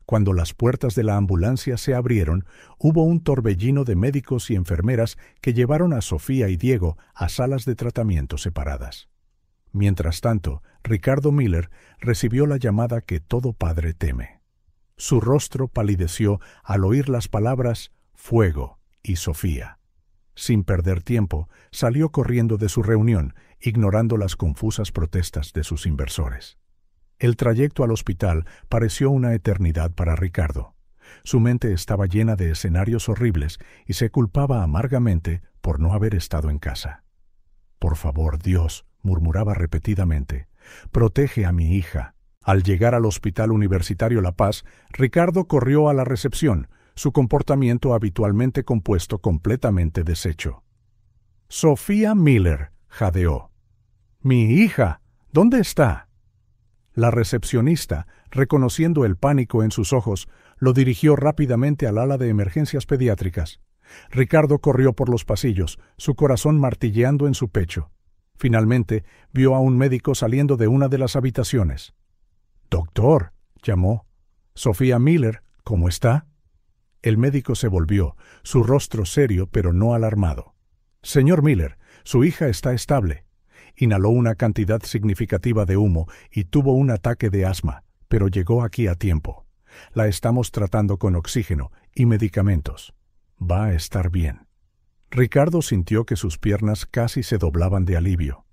Cuando las puertas de la ambulancia se abrieron, hubo un torbellino de médicos y enfermeras que llevaron a Sofía y Diego a salas de tratamiento separadas. Mientras tanto, Ricardo Miller recibió la llamada que todo padre teme. Su rostro palideció al oír las palabras «fuego» y «Sofía». Sin perder tiempo, salió corriendo de su reunión, ignorando las confusas protestas de sus inversores. El trayecto al hospital pareció una eternidad para Ricardo. Su mente estaba llena de escenarios horribles y se culpaba amargamente por no haber estado en casa. «Por favor, Dios», murmuraba repetidamente, «protege a mi hija». Al llegar al Hospital Universitario La Paz, Ricardo corrió a la recepción, su comportamiento habitualmente compuesto completamente deshecho. «Sofía Miller», jadeó. «Mi hija, ¿dónde está?» La recepcionista, reconociendo el pánico en sus ojos, lo dirigió rápidamente al ala de emergencias pediátricas. Ricardo corrió por los pasillos, su corazón martilleando en su pecho. Finalmente, vio a un médico saliendo de una de las habitaciones. «Doctor», llamó. «Sofía Miller, ¿cómo está?» El médico se volvió, su rostro serio pero no alarmado. «Señor Miller, su hija está estable». Inhaló una cantidad significativa de humo y tuvo un ataque de asma, pero llegó aquí a tiempo. La estamos tratando con oxígeno y medicamentos. Va a estar bien. Ricardo sintió que sus piernas casi se doblaban de alivio.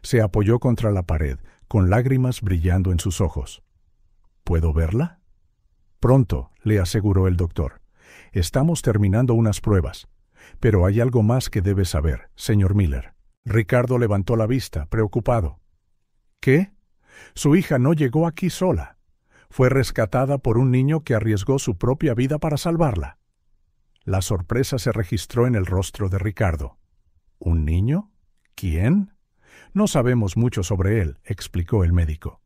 Se apoyó contra la pared, con lágrimas brillando en sus ojos. ¿Puedo verla? Pronto, le aseguró el doctor. Estamos terminando unas pruebas. Pero hay algo más que debe saber, señor Miller. Ricardo levantó la vista, preocupado. ¿Qué? Su hija no llegó aquí sola. Fue rescatada por un niño que arriesgó su propia vida para salvarla. La sorpresa se registró en el rostro de Ricardo. ¿Un niño? ¿Quién? No sabemos mucho sobre él, explicó el médico.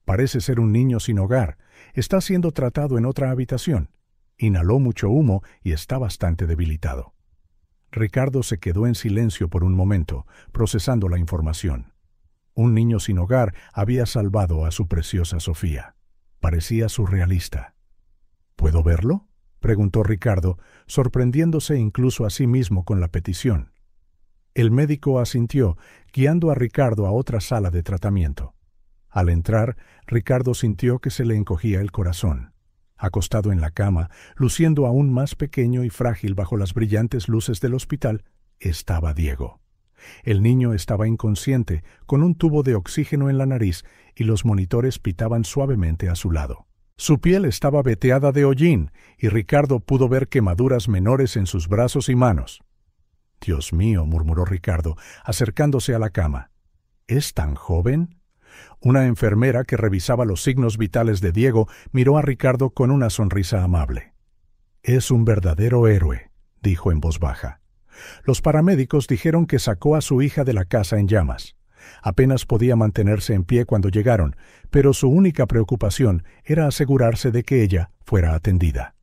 Parece ser un niño sin hogar. Está siendo tratado en otra habitación. Inhaló mucho humo y está bastante debilitado. Ricardo se quedó en silencio por un momento, procesando la información. Un niño sin hogar había salvado a su preciosa Sofía. Parecía surrealista. ¿Puedo verlo?, preguntó Ricardo, sorprendiéndose incluso a sí mismo con la petición. El médico asintió, guiando a Ricardo a otra sala de tratamiento. Al entrar, Ricardo sintió que se le encogía el corazón. Acostado en la cama, luciendo aún más pequeño y frágil bajo las brillantes luces del hospital, estaba Diego. El niño estaba inconsciente, con un tubo de oxígeno en la nariz, y los monitores pitaban suavemente a su lado. Su piel estaba veteada de hollín, y Ricardo pudo ver quemaduras menores en sus brazos y manos. «Dios mío», murmuró Ricardo, acercándose a la cama. «¿Es tan joven?». Una enfermera que revisaba los signos vitales de Diego miró a Ricardo con una sonrisa amable. «Es un verdadero héroe», dijo en voz baja. Los paramédicos dijeron que sacó a su hija de la casa en llamas. Apenas podía mantenerse en pie cuando llegaron, pero su única preocupación era asegurarse de que ella fuera atendida.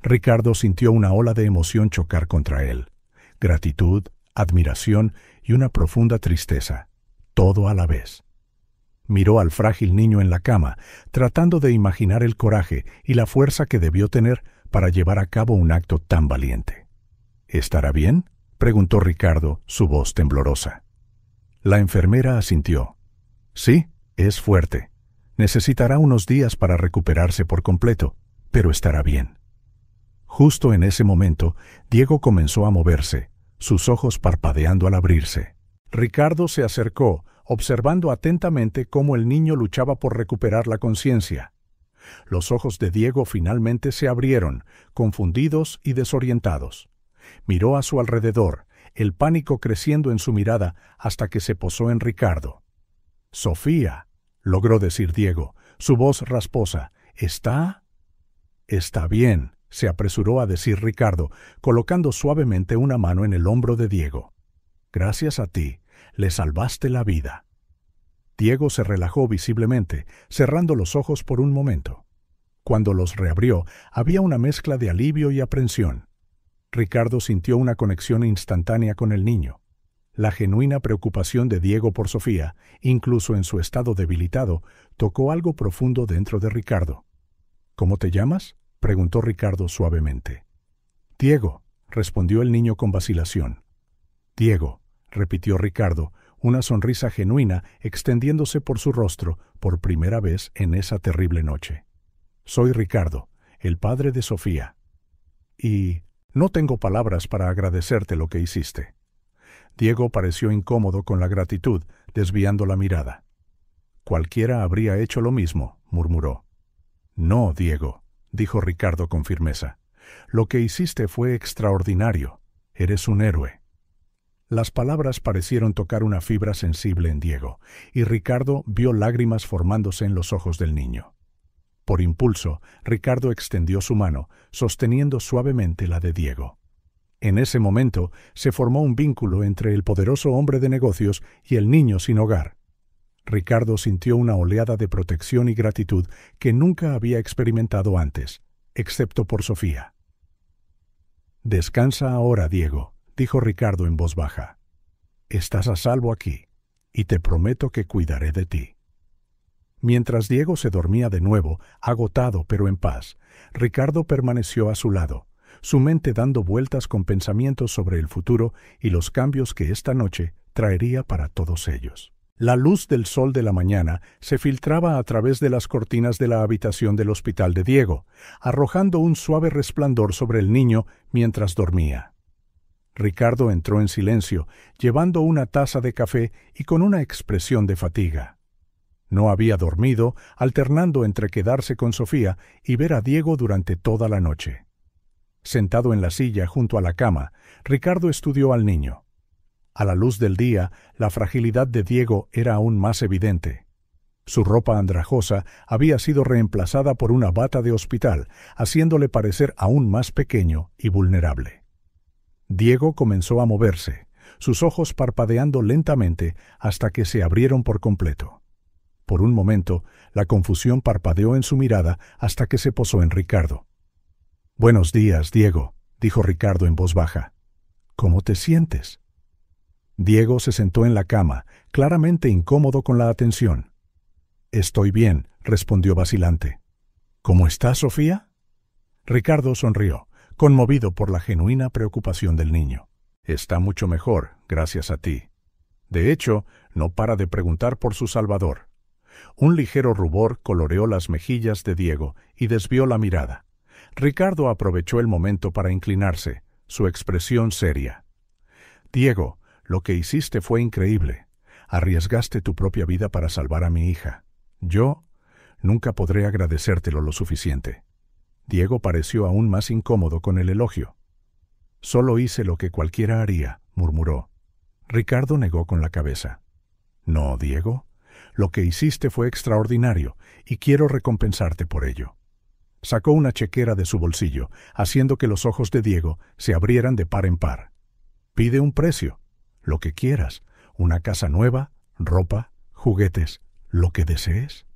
Ricardo sintió una ola de emoción chocar contra él. Gratitud, admiración y una profunda tristeza, todo a la vez. Miró al frágil niño en la cama, tratando de imaginar el coraje y la fuerza que debió tener para llevar a cabo un acto tan valiente. «¿Estará bien?», preguntó Ricardo, su voz temblorosa. La enfermera asintió. «Sí, es fuerte. Necesitará unos días para recuperarse por completo, pero estará bien». Justo en ese momento, Diego comenzó a moverse, sus ojos parpadeando al abrirse. Ricardo se acercó, observando atentamente cómo el niño luchaba por recuperar la conciencia. Los ojos de Diego finalmente se abrieron, confundidos y desorientados. Miró a su alrededor, el pánico creciendo en su mirada hasta que se posó en Ricardo. «Sofía», logró decir Diego, su voz rasposa. «¿Está?» «Está bien», se apresuró a decir Ricardo, colocando suavemente una mano en el hombro de Diego. «Gracias a ti, le salvaste la vida». Diego se relajó visiblemente, cerrando los ojos por un momento. Cuando los reabrió, había una mezcla de alivio y aprensión. Ricardo sintió una conexión instantánea con el niño. La genuina preocupación de Diego por Sofía, incluso en su estado debilitado, tocó algo profundo dentro de Ricardo. «¿Cómo te llamas?», preguntó Ricardo suavemente. «Diego», respondió el niño con vacilación. «Diego», repitió Ricardo, una sonrisa genuina extendiéndose por su rostro por primera vez en esa terrible noche. «Soy Ricardo, el padre de Sofía. Y no tengo palabras para agradecerte lo que hiciste». Diego pareció incómodo con la gratitud, desviando la mirada. «Cualquiera habría hecho lo mismo», murmuró. «No, Diego», dijo Ricardo con firmeza. «Lo que hiciste fue extraordinario. Eres un héroe». Las palabras parecieron tocar una fibra sensible en Diego, y Ricardo vio lágrimas formándose en los ojos del niño. Por impulso, Ricardo extendió su mano, sosteniendo suavemente la de Diego. En ese momento se formó un vínculo entre el poderoso hombre de negocios y el niño sin hogar. Ricardo sintió una oleada de protección y gratitud que nunca había experimentado antes, excepto por Sofía. «Descansa ahora, Diego», dijo Ricardo en voz baja. «Estás a salvo aquí, y te prometo que cuidaré de ti». Mientras Diego se dormía de nuevo, agotado pero en paz, Ricardo permaneció a su lado, su mente dando vueltas con pensamientos sobre el futuro y los cambios que esta noche traería para todos ellos. La luz del sol de la mañana se filtraba a través de las cortinas de la habitación del hospital de Diego, arrojando un suave resplandor sobre el niño mientras dormía. Ricardo entró en silencio, llevando una taza de café y con una expresión de fatiga. No había dormido, alternando entre quedarse con Sofía y ver a Diego durante toda la noche. Sentado en la silla junto a la cama, Ricardo estudió al niño. A la luz del día, la fragilidad de Diego era aún más evidente. Su ropa andrajosa había sido reemplazada por una bata de hospital, haciéndole parecer aún más pequeño y vulnerable. Diego comenzó a moverse, sus ojos parpadeando lentamente hasta que se abrieron por completo. Por un momento, la confusión parpadeó en su mirada hasta que se posó en Ricardo. «Buenos días, Diego», dijo Ricardo en voz baja. «¿Cómo te sientes?» Diego se sentó en la cama, claramente incómodo con la atención. «Estoy bien», respondió vacilante. «¿Cómo está Sofía?» Ricardo sonrió, conmovido por la genuina preocupación del niño. «Está mucho mejor, gracias a ti. De hecho, no para de preguntar por su salvador. Un ligero rubor coloreó las mejillas de Diego y desvió la mirada. Ricardo aprovechó el momento para inclinarse, su expresión seria. «Diego, lo que hiciste fue increíble. Arriesgaste tu propia vida para salvar a mi hija. Yo nunca podré agradecértelo lo suficiente». Diego pareció aún más incómodo con el elogio. «Solo hice lo que cualquiera haría», murmuró. Ricardo negó con la cabeza. «No, Diego, lo que hiciste fue extraordinario y quiero recompensarte por ello». Sacó una chequera de su bolsillo, haciendo que los ojos de Diego se abrieran de par en par. «Pide un precio, lo que quieras, una casa nueva, ropa, juguetes, lo que desees».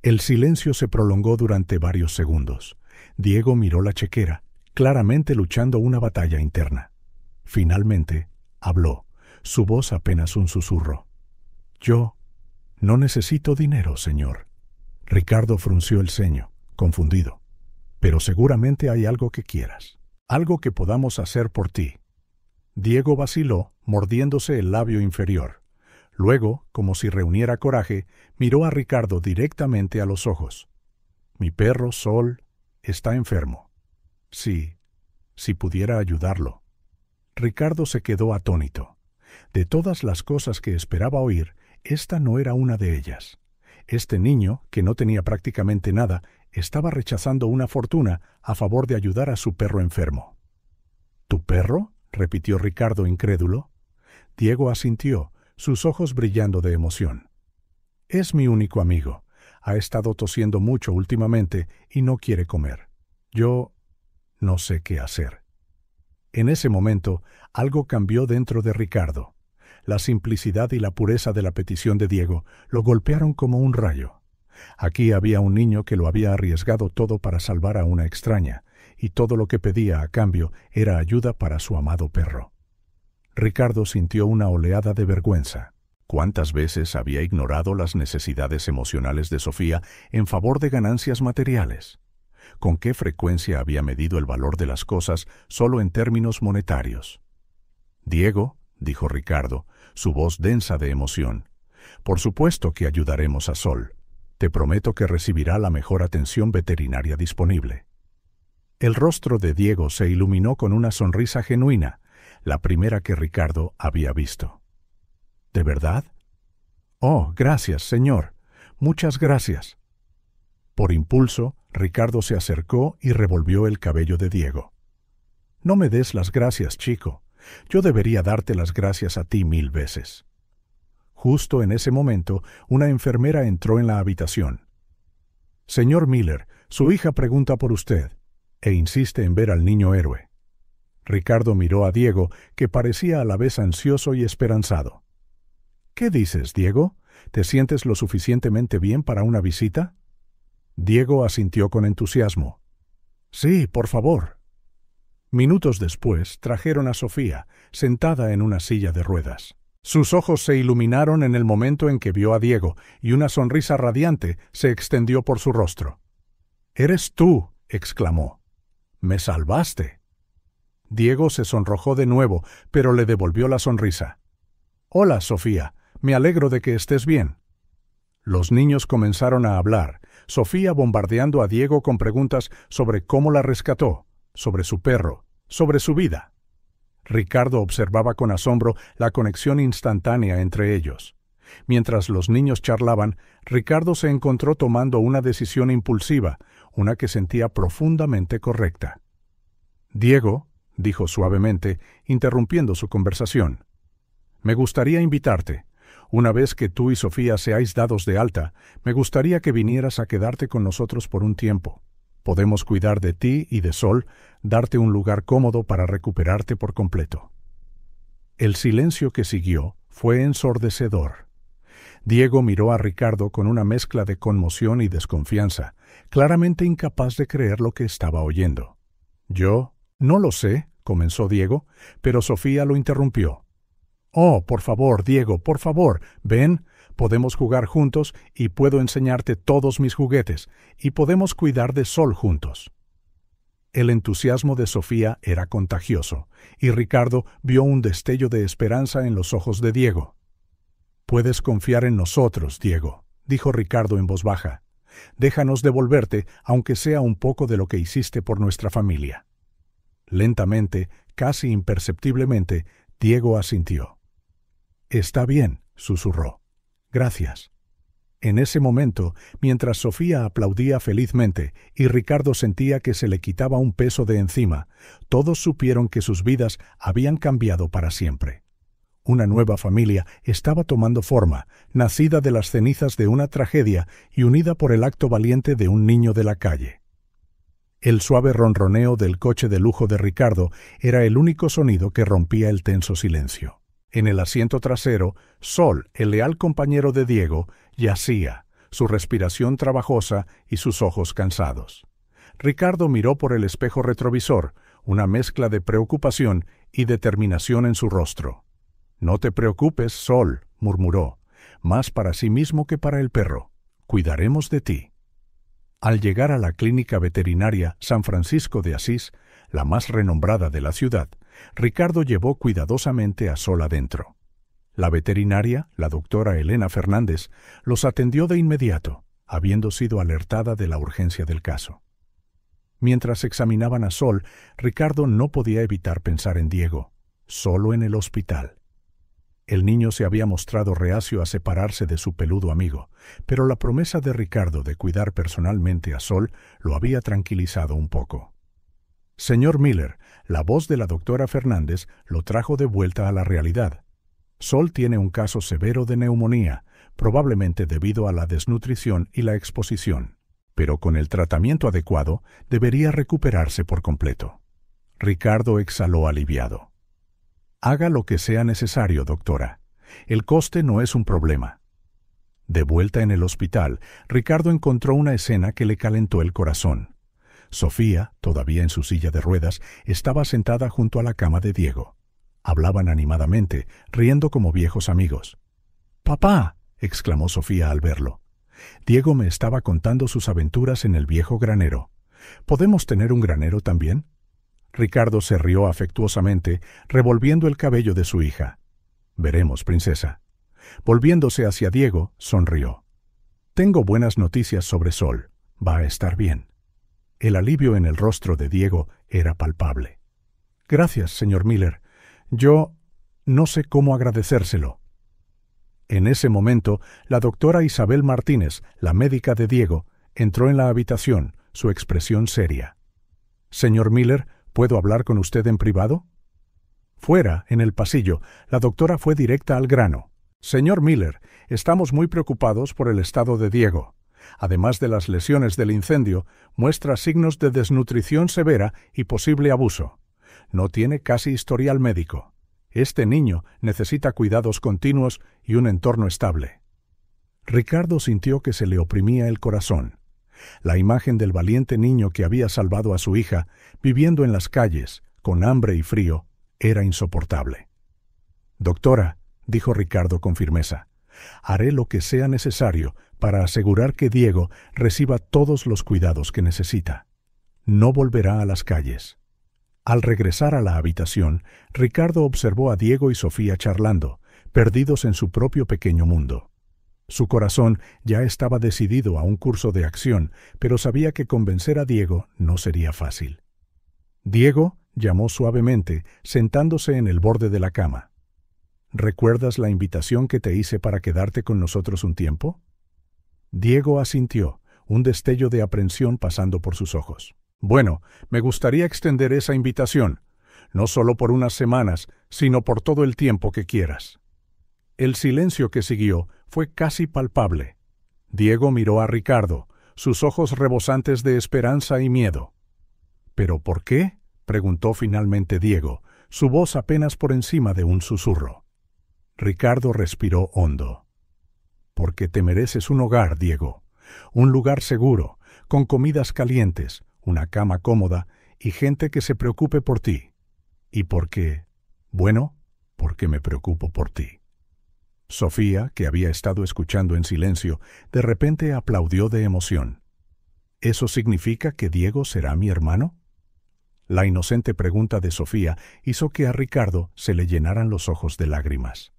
El silencio se prolongó durante varios segundos. Diego miró la chequera, claramente luchando una batalla interna. Finalmente, habló, su voz apenas un susurro. «Yo no necesito dinero, señor». Ricardo frunció el ceño, confundido. «Pero seguramente hay algo que quieras, algo que podamos hacer por ti». Diego vaciló, mordiéndose el labio inferior. Luego, como si reuniera coraje, miró a Ricardo directamente a los ojos. «Mi perro, Sol, está enfermo. Si pudiera ayudarlo». Ricardo se quedó atónito. De todas las cosas que esperaba oír, esta no era una de ellas. Este niño, que no tenía prácticamente nada, estaba rechazando una fortuna a favor de ayudar a su perro enfermo. «¿Tu perro?», repitió Ricardo incrédulo. Diego asintió, sus ojos brillando de emoción. «Es mi único amigo. Ha estado tosiendo mucho últimamente y no quiere comer. Yo no sé qué hacer». En ese momento, algo cambió dentro de Ricardo. La simplicidad y la pureza de la petición de Diego lo golpearon como un rayo. Aquí había un niño que lo había arriesgado todo para salvar a una extraña, y todo lo que pedía a cambio era ayuda para su amado perro. Ricardo sintió una oleada de vergüenza. ¿Cuántas veces había ignorado las necesidades emocionales de Sofía en favor de ganancias materiales? ¿Con qué frecuencia había medido el valor de las cosas solo en términos monetarios? «Diego», dijo Ricardo, su voz densa de emoción, «por supuesto que ayudaremos a Sol. Te prometo que recibirá la mejor atención veterinaria disponible». El rostro de Diego se iluminó con una sonrisa genuina, la primera que Ricardo había visto. «¿De verdad?». «Oh, gracias, señor. Muchas gracias». Por impulso, Ricardo se acercó y revolvió el cabello de Diego. «No me des las gracias, chico. Yo debería darte las gracias a ti 1000 veces». Justo en ese momento, una enfermera entró en la habitación. «Señor Miller, su hija pregunta por usted e insiste en ver al niño héroe». Ricardo miró a Diego, que parecía a la vez ansioso y esperanzado. «¿Qué dices, Diego? ¿Te sientes lo suficientemente bien para una visita?». Diego asintió con entusiasmo. «Sí, por favor». Minutos después trajeron a Sofía, sentada en una silla de ruedas. Sus ojos se iluminaron en el momento en que vio a Diego, y una sonrisa radiante se extendió por su rostro. «¡Eres tú!», exclamó. «¡Me salvaste!». Diego se sonrojó de nuevo, pero le devolvió la sonrisa. «Hola, Sofía. Me alegro de que estés bien». Los niños comenzaron a hablar, Sofía bombardeando a Diego con preguntas sobre cómo la rescató, sobre su perro, sobre su vida. Ricardo observaba con asombro la conexión instantánea entre ellos. Mientras los niños charlaban, Ricardo se encontró tomando una decisión impulsiva, una que sentía profundamente correcta. «Diego», dijo suavemente, interrumpiendo su conversación, «me gustaría invitarte. Una vez que tú y Sofía seáis dados de alta, me gustaría que vinieras a quedarte con nosotros por un tiempo. Podemos cuidar de ti y de Sol, darte un lugar cómodo para recuperarte por completo». El silencio que siguió fue ensordecedor. Diego miró a Ricardo con una mezcla de conmoción y desconfianza, claramente incapaz de creer lo que estaba oyendo. «Yo no lo sé», comenzó Diego, pero Sofía lo interrumpió. «Oh, por favor, Diego, por favor, ven, podemos jugar juntos y puedo enseñarte todos mis juguetes, y podemos cuidar de Sol juntos». El entusiasmo de Sofía era contagioso, y Ricardo vio un destello de esperanza en los ojos de Diego. «Puedes confiar en nosotros, Diego», dijo Ricardo en voz baja. Déjanos devolverte, aunque sea un poco de lo que hiciste por nuestra familia. Lentamente, casi imperceptiblemente, Diego asintió. Está bien, susurró. Gracias. En ese momento, mientras Sofía aplaudía felizmente y Ricardo sentía que se le quitaba un peso de encima, todos supieron que sus vidas habían cambiado para siempre. Una nueva familia estaba tomando forma, nacida de las cenizas de una tragedia y unida por el acto valiente de un niño de la calle. El suave ronroneo del coche de lujo de Ricardo era el único sonido que rompía el tenso silencio. En el asiento trasero, Sol, el leal compañero de Diego, yacía, su respiración trabajosa y sus ojos cansados. Ricardo miró por el espejo retrovisor, una mezcla de preocupación y determinación en su rostro. «No te preocupes, Sol», murmuró, más para sí mismo que para el perro. «Cuidaremos de ti». Al llegar a la clínica veterinaria San Francisco de Asís, la más renombrada de la ciudad, Ricardo llevó cuidadosamente a Sol adentro. La veterinaria, la doctora Elena Fernández, los atendió de inmediato, habiendo sido alertada de la urgencia del caso. Mientras examinaban a Sol, Ricardo no podía evitar pensar en Diego, solo en el hospital. El niño se había mostrado reacio a separarse de su peludo amigo, pero la promesa de Ricardo de cuidar personalmente a Sol lo había tranquilizado un poco. «Señor Miller», la voz de la doctora Fernández lo trajo de vuelta a la realidad. «Sol tiene un caso severo de neumonía, probablemente debido a la desnutrición y la exposición, pero con el tratamiento adecuado debería recuperarse por completo». Ricardo exhaló aliviado. «Haga lo que sea necesario, doctora. El coste no es un problema». De vuelta en el hospital, Ricardo encontró una escena que le calentó el corazón. Sofía, todavía en su silla de ruedas, estaba sentada junto a la cama de Diego. Hablaban animadamente, riendo como viejos amigos. «¡Papá!», exclamó Sofía al verlo. «Diego me estaba contando sus aventuras en el viejo granero. ¿Podemos tener un granero también?». Ricardo se rió afectuosamente, revolviendo el cabello de su hija. «Veremos, princesa». Volviéndose hacia Diego, sonrió. «Tengo buenas noticias sobre Sol. Va a estar bien». El alivio en el rostro de Diego era palpable. «Gracias, señor Miller. Yo no sé cómo agradecérselo». En ese momento, la doctora Isabel Martínez, la médica de Diego, entró en la habitación, su expresión seria. «Señor Miller, ¿puedo hablar con usted en privado?». Fuera, en el pasillo, la doctora fue directa al grano. «Señor Miller, estamos muy preocupados por el estado de Diego. Además de las lesiones del incendio, muestra signos de desnutrición severa y posible abuso. No tiene casi historial médico. Este niño necesita cuidados continuos y un entorno estable». Ricardo sintió que se le oprimía el corazón. La imagen del valiente niño que había salvado a su hija, viviendo en las calles, con hambre y frío, era insoportable. «Doctora», dijo Ricardo con firmeza, «haré lo que sea necesario para asegurar que Diego reciba todos los cuidados que necesita. No volverá a las calles». Al regresar a la habitación, Ricardo observó a Diego y Sofía charlando, perdidos en su propio pequeño mundo. Su corazón ya estaba decidido a un curso de acción, pero sabía que convencer a Diego no sería fácil. «Diego», llamó suavemente, sentándose en el borde de la cama. «¿Recuerdas la invitación que te hice para quedarte con nosotros un tiempo?». Diego asintió, un destello de aprensión pasando por sus ojos. «Bueno, me gustaría extender esa invitación, no solo por unas semanas, sino por todo el tiempo que quieras». El silencio que siguió fue casi palpable. Diego miró a Ricardo, sus ojos rebosantes de esperanza y miedo. «¿Pero por qué?», preguntó finalmente Diego, su voz apenas por encima de un susurro. Ricardo respiró hondo. «Porque te mereces un hogar, Diego, un lugar seguro, con comidas calientes, una cama cómoda y gente que se preocupe por ti. Y porque me preocupo por ti». Sofía, que había estado escuchando en silencio, de repente aplaudió de emoción. «¿Eso significa que Diego será mi hermano?». La inocente pregunta de Sofía hizo que a Ricardo se le llenaran los ojos de lágrimas.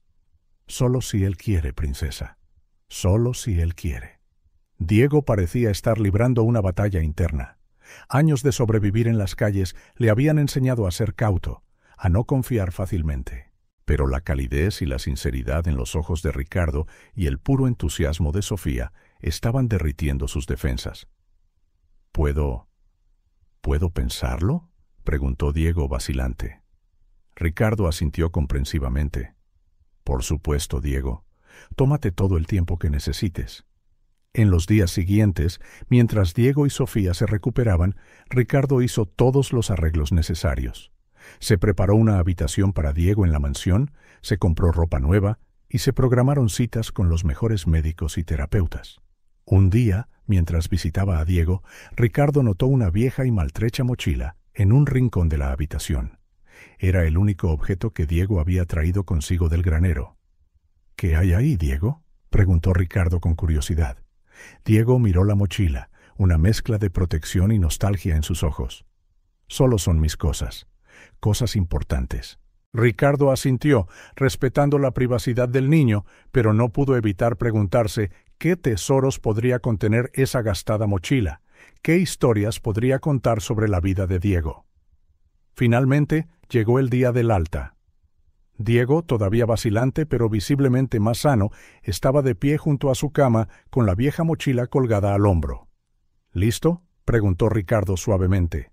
«Solo si él quiere, princesa. Solo si él quiere. Diego parecía estar librando una batalla interna. Años de sobrevivir en las calles le habían enseñado a ser cauto, a no confiar fácilmente. Pero la calidez y la sinceridad en los ojos de Ricardo y el puro entusiasmo de Sofía estaban derritiendo sus defensas. ¿Puedo pensarlo?, preguntó Diego vacilante. Ricardo asintió comprensivamente. Por supuesto, Diego. Tómate todo el tiempo que necesites. En los días siguientes, mientras Diego y Sofía se recuperaban, Ricardo hizo todos los arreglos necesarios. Se preparó una habitación para Diego en la mansión, se compró ropa nueva y se programaron citas con los mejores médicos y terapeutas. Un día, mientras visitaba a Diego, Ricardo notó una vieja y maltrecha mochila en un rincón de la habitación. Era el único objeto que Diego había traído consigo del granero. ¿Qué hay ahí, Diego?, preguntó Ricardo con curiosidad. Diego miró la mochila, una mezcla de protección y nostalgia en sus ojos. Solo son mis cosas importantes. Ricardo asintió, respetando la privacidad del niño, pero no pudo evitar preguntarse qué tesoros podría contener esa gastada mochila, qué historias podría contar sobre la vida de Diego. Finalmente, llegó el día del alta. Diego, todavía vacilante pero visiblemente más sano, estaba de pie junto a su cama con la vieja mochila colgada al hombro. ¿Listo?, preguntó Ricardo suavemente.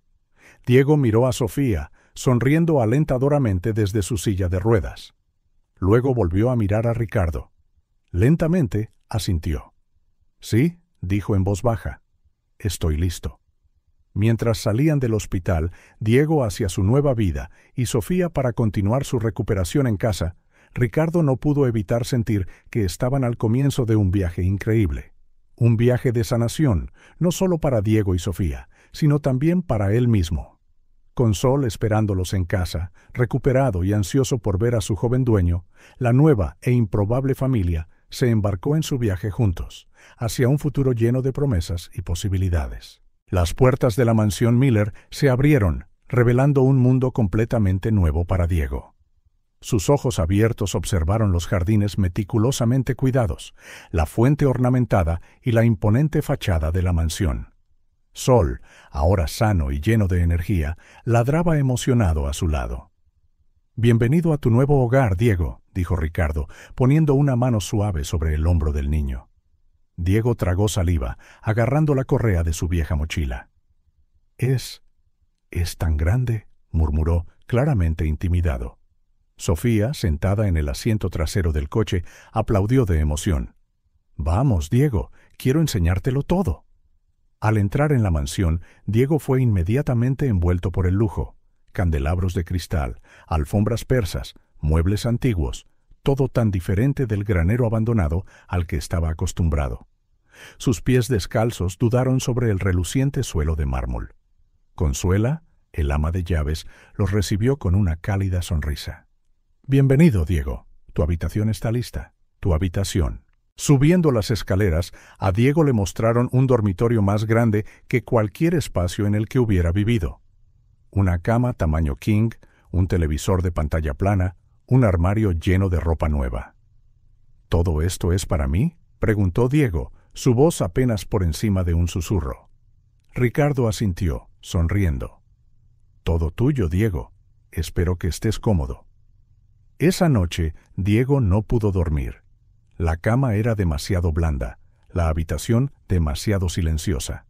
Diego miró a Sofía, sonriendo alentadoramente desde su silla de ruedas. Luego volvió a mirar a Ricardo. Lentamente asintió. «Sí», dijo en voz baja. «Estoy listo». Mientras salían del hospital, Diego hacia su nueva vida y Sofía para continuar su recuperación en casa, Ricardo no pudo evitar sentir que estaban al comienzo de un viaje increíble. Un viaje de sanación, no solo para Diego y Sofía, sino también para él mismo. Con Sol esperándolos en casa, recuperado y ansioso por ver a su joven dueño, la nueva e improbable familia se embarcó en su viaje juntos, hacia un futuro lleno de promesas y posibilidades. Las puertas de la mansión Miller se abrieron, revelando un mundo completamente nuevo para Diego. Sus ojos abiertos observaron los jardines meticulosamente cuidados, la fuente ornamentada y la imponente fachada de la mansión. Sol, ahora sano y lleno de energía, ladraba emocionado a su lado. «Bienvenido a tu nuevo hogar, Diego», dijo Ricardo, poniendo una mano suave sobre el hombro del niño. Diego tragó saliva, agarrando la correa de su vieja mochila. «¿Es tan grande?», murmuró, claramente intimidado. Sofía, sentada en el asiento trasero del coche, aplaudió de emoción. «Vamos, Diego, quiero enseñártelo todo». Al entrar en la mansión, Diego fue inmediatamente envuelto por el lujo. Candelabros de cristal, alfombras persas, muebles antiguos, todo tan diferente del granero abandonado al que estaba acostumbrado. Sus pies descalzos dudaron sobre el reluciente suelo de mármol. Consuela, el ama de llaves, los recibió con una cálida sonrisa. «Bienvenido, Diego. Tu habitación está lista. Tu habitación». Subiendo las escaleras, a Diego le mostraron un dormitorio más grande que cualquier espacio en el que hubiera vivido. Una cama tamaño king, un televisor de pantalla plana, un armario lleno de ropa nueva. «¿Todo esto es para mí?», preguntó Diego, su voz apenas por encima de un susurro. Ricardo asintió, sonriendo. «Todo tuyo, Diego. Espero que estés cómodo». Esa noche, Diego no pudo dormir. La cama era demasiado blanda, la habitación demasiado silenciosa.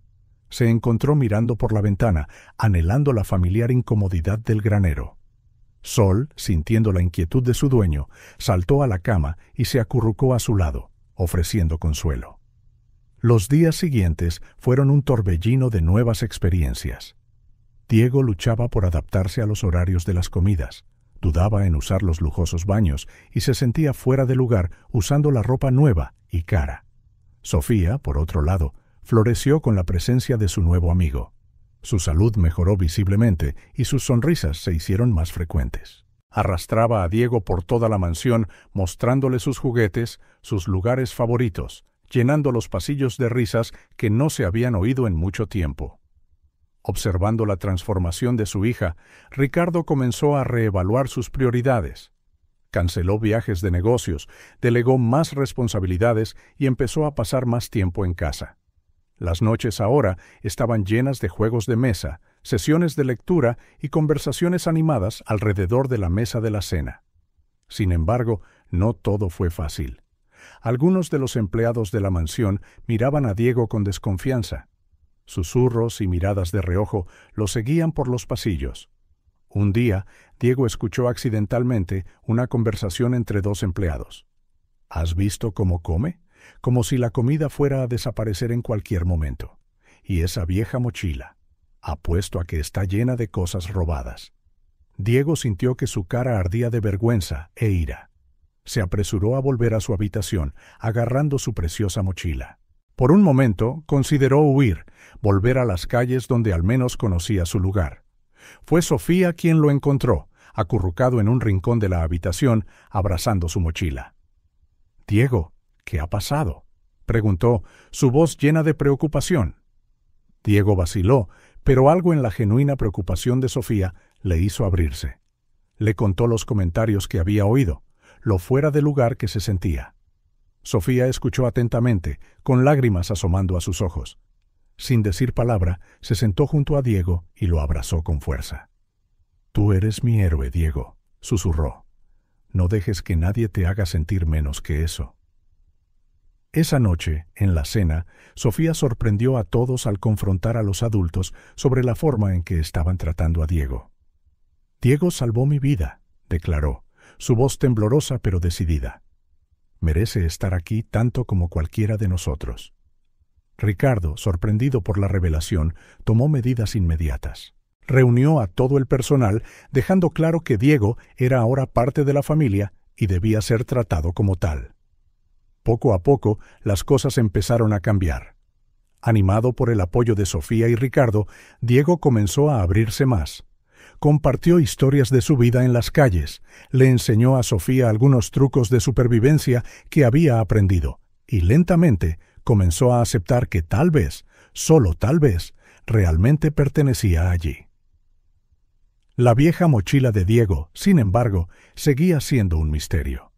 Se encontró mirando por la ventana, anhelando la familiar incomodidad del granero. Sol, sintiendo la inquietud de su dueño, saltó a la cama y se acurrucó a su lado, ofreciendo consuelo. Los días siguientes fueron un torbellino de nuevas experiencias. Diego luchaba por adaptarse a los horarios de las comidas, dudaba en usar los lujosos baños y se sentía fuera de lugar usando la ropa nueva y cara. Sofía, por otro lado, floreció con la presencia de su nuevo amigo. Su salud mejoró visiblemente y sus sonrisas se hicieron más frecuentes. Arrastraba a Diego por toda la mansión, mostrándole sus juguetes, sus lugares favoritos, llenando los pasillos de risas que no se habían oído en mucho tiempo. Observando la transformación de su hija, Ricardo comenzó a reevaluar sus prioridades. Canceló viajes de negocios, delegó más responsabilidades y empezó a pasar más tiempo en casa. Las noches ahora estaban llenas de juegos de mesa, sesiones de lectura y conversaciones animadas alrededor de la mesa de la cena. Sin embargo, no todo fue fácil. Algunos de los empleados de la mansión miraban a Diego con desconfianza. Susurros y miradas de reojo lo seguían por los pasillos. Un día, Diego escuchó accidentalmente una conversación entre dos empleados. ¿Has visto cómo come? Como si la comida fuera a desaparecer en cualquier momento. Y esa vieja mochila. Apuesto a que está llena de cosas robadas. Diego sintió que su cara ardía de vergüenza e ira. Se apresuró a volver a su habitación, agarrando su preciosa mochila. Por un momento, consideró huir, volver a las calles donde al menos conocía su lugar. Fue Sofía quien lo encontró, acurrucado en un rincón de la habitación, abrazando su mochila. «Diego, ¿qué ha pasado?», preguntó, su voz llena de preocupación. Diego vaciló, pero algo en la genuina preocupación de Sofía le hizo abrirse. Le contó los comentarios que había oído, lo fuera de lugar que se sentía. Sofía escuchó atentamente, con lágrimas asomando a sus ojos. Sin decir palabra, se sentó junto a Diego y lo abrazó con fuerza. «Tú eres mi héroe, Diego», susurró. «No dejes que nadie te haga sentir menos que eso». Esa noche, en la cena, Sofía sorprendió a todos al confrontar a los adultos sobre la forma en que estaban tratando a Diego. «Diego salvó mi vida», declaró, su voz temblorosa pero decidida. «Merece estar aquí tanto como cualquiera de nosotros». Ricardo, sorprendido por la revelación, tomó medidas inmediatas. Reunió a todo el personal, dejando claro que Diego era ahora parte de la familia y debía ser tratado como tal. Poco a poco, las cosas empezaron a cambiar. Animado por el apoyo de Sofía y Ricardo, Diego comenzó a abrirse más. Compartió historias de su vida en las calles, le enseñó a Sofía algunos trucos de supervivencia que había aprendido, y lentamente comenzó a aceptar que tal vez, solo tal vez, realmente pertenecía allí. La vieja mochila de Diego, sin embargo, seguía siendo un misterio.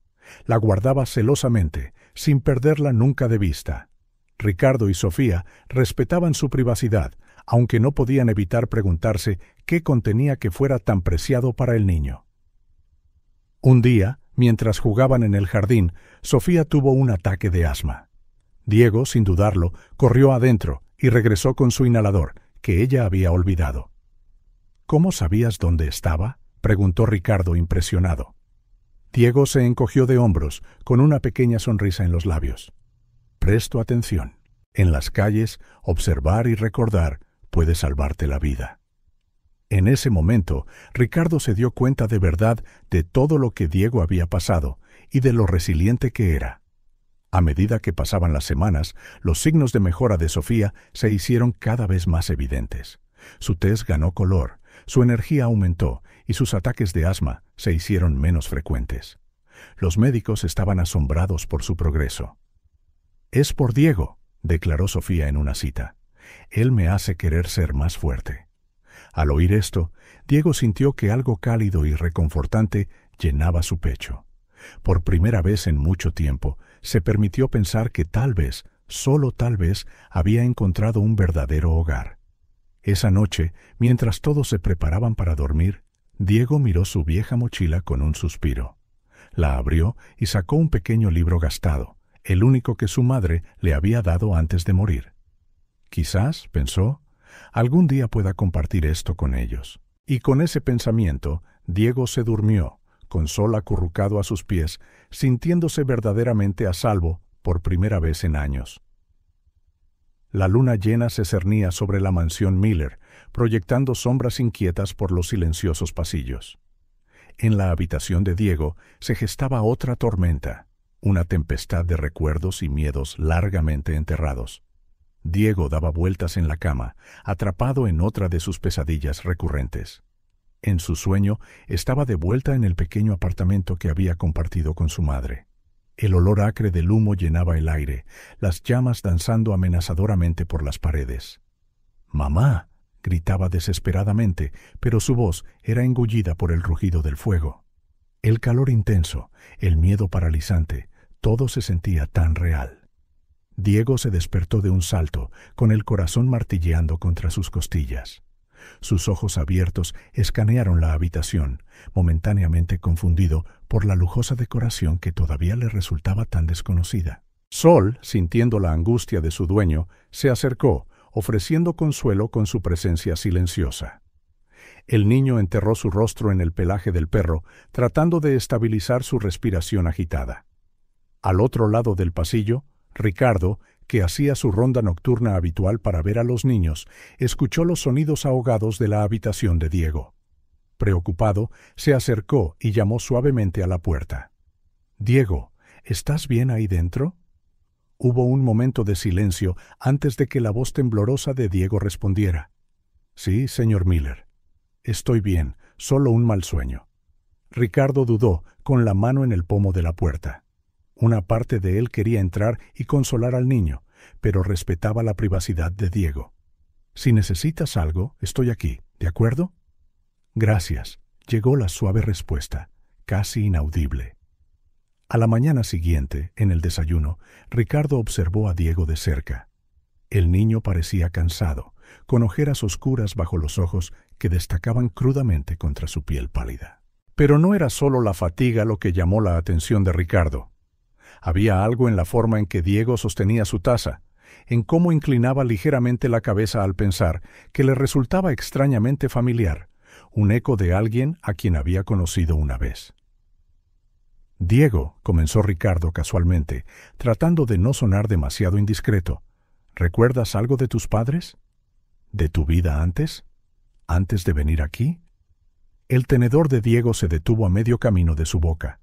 La guardaba celosamente, sin perderla nunca de vista. Ricardo y Sofía respetaban su privacidad, aunque no podían evitar preguntarse qué contenía que fuera tan preciado para el niño. Un día, mientras jugaban en el jardín, Sofía tuvo un ataque de asma. Diego, sin dudarlo, corrió adentro y regresó con su inhalador, que ella había olvidado. «¿Cómo sabías dónde estaba?», preguntó Ricardo impresionado. Diego se encogió de hombros, con una pequeña sonrisa en los labios. «Presto atención. En las calles, observar y recordar puede salvarte la vida». En ese momento, Ricardo se dio cuenta de verdad de todo lo que Diego había pasado y de lo resiliente que era. A medida que pasaban las semanas, los signos de mejora de Sofía se hicieron cada vez más evidentes. Su tez ganó color, su energía aumentó y sus ataques de asma se hicieron menos frecuentes. Los médicos estaban asombrados por su progreso. «Es por Diego», declaró Sofía en una cita. «Él me hace querer ser más fuerte». Al oír esto, Diego sintió que algo cálido y reconfortante llenaba su pecho. Por primera vez en mucho tiempo, se permitió pensar que tal vez, solo tal vez, había encontrado un verdadero hogar. Esa noche, mientras todos se preparaban para dormir, Diego miró su vieja mochila con un suspiro. La abrió y sacó un pequeño libro gastado, el único que su madre le había dado antes de morir. Quizás, pensó, algún día pueda compartir esto con ellos. Y con ese pensamiento, Diego se durmió, con Sol acurrucado a sus pies, sintiéndose verdaderamente a salvo por primera vez en años. La luna llena se cernía sobre la mansión Miller, proyectando sombras inquietas por los silenciosos pasillos. En la habitación de Diego se gestaba otra tormenta, una tempestad de recuerdos y miedos largamente enterrados. Diego daba vueltas en la cama, atrapado en otra de sus pesadillas recurrentes. En su sueño estaba de vuelta en el pequeño apartamento que había compartido con su madre. El olor acre del humo llenaba el aire, las llamas danzando amenazadoramente por las paredes. «¡Mamá!», gritaba desesperadamente, pero su voz era engullida por el rugido del fuego. El calor intenso, el miedo paralizante, todo se sentía tan real. Diego se despertó de un salto, con el corazón martilleando contra sus costillas. Sus ojos abiertos escanearon la habitación, momentáneamente confundido por la lujosa decoración que todavía le resultaba tan desconocida. Sol, sintiendo la angustia de su dueño, se acercó, ofreciendo consuelo con su presencia silenciosa. El niño enterró su rostro en el pelaje del perro, tratando de estabilizar su respiración agitada. Al otro lado del pasillo, Ricardo, que hacía su ronda nocturna habitual para ver a los niños, escuchó los sonidos ahogados de la habitación de Diego. Preocupado, se acercó y llamó suavemente a la puerta. «Diego, ¿estás bien ahí dentro?» Hubo un momento de silencio antes de que la voz temblorosa de Diego respondiera. «Sí, señor Miller. Estoy bien, solo un mal sueño». Ricardo dudó, con la mano en el pomo de la puerta. Una parte de él quería entrar y consolar al niño, pero respetaba la privacidad de Diego. «Si necesitas algo, estoy aquí, ¿de acuerdo?» «Gracias», llegó la suave respuesta, casi inaudible. A la mañana siguiente, en el desayuno, Ricardo observó a Diego de cerca. El niño parecía cansado, con ojeras oscuras bajo los ojos que destacaban crudamente contra su piel pálida. Pero no era solo la fatiga lo que llamó la atención de Ricardo. Había algo en la forma en que Diego sostenía su taza, en cómo inclinaba ligeramente la cabeza al pensar, que le resultaba extrañamente familiar, un eco de alguien a quien había conocido una vez. «Diego», comenzó Ricardo casualmente, tratando de no sonar demasiado indiscreto, «¿recuerdas algo de tus padres? ¿De tu vida antes? ¿Antes de venir aquí?» El tenedor de Diego se detuvo a medio camino de su boca.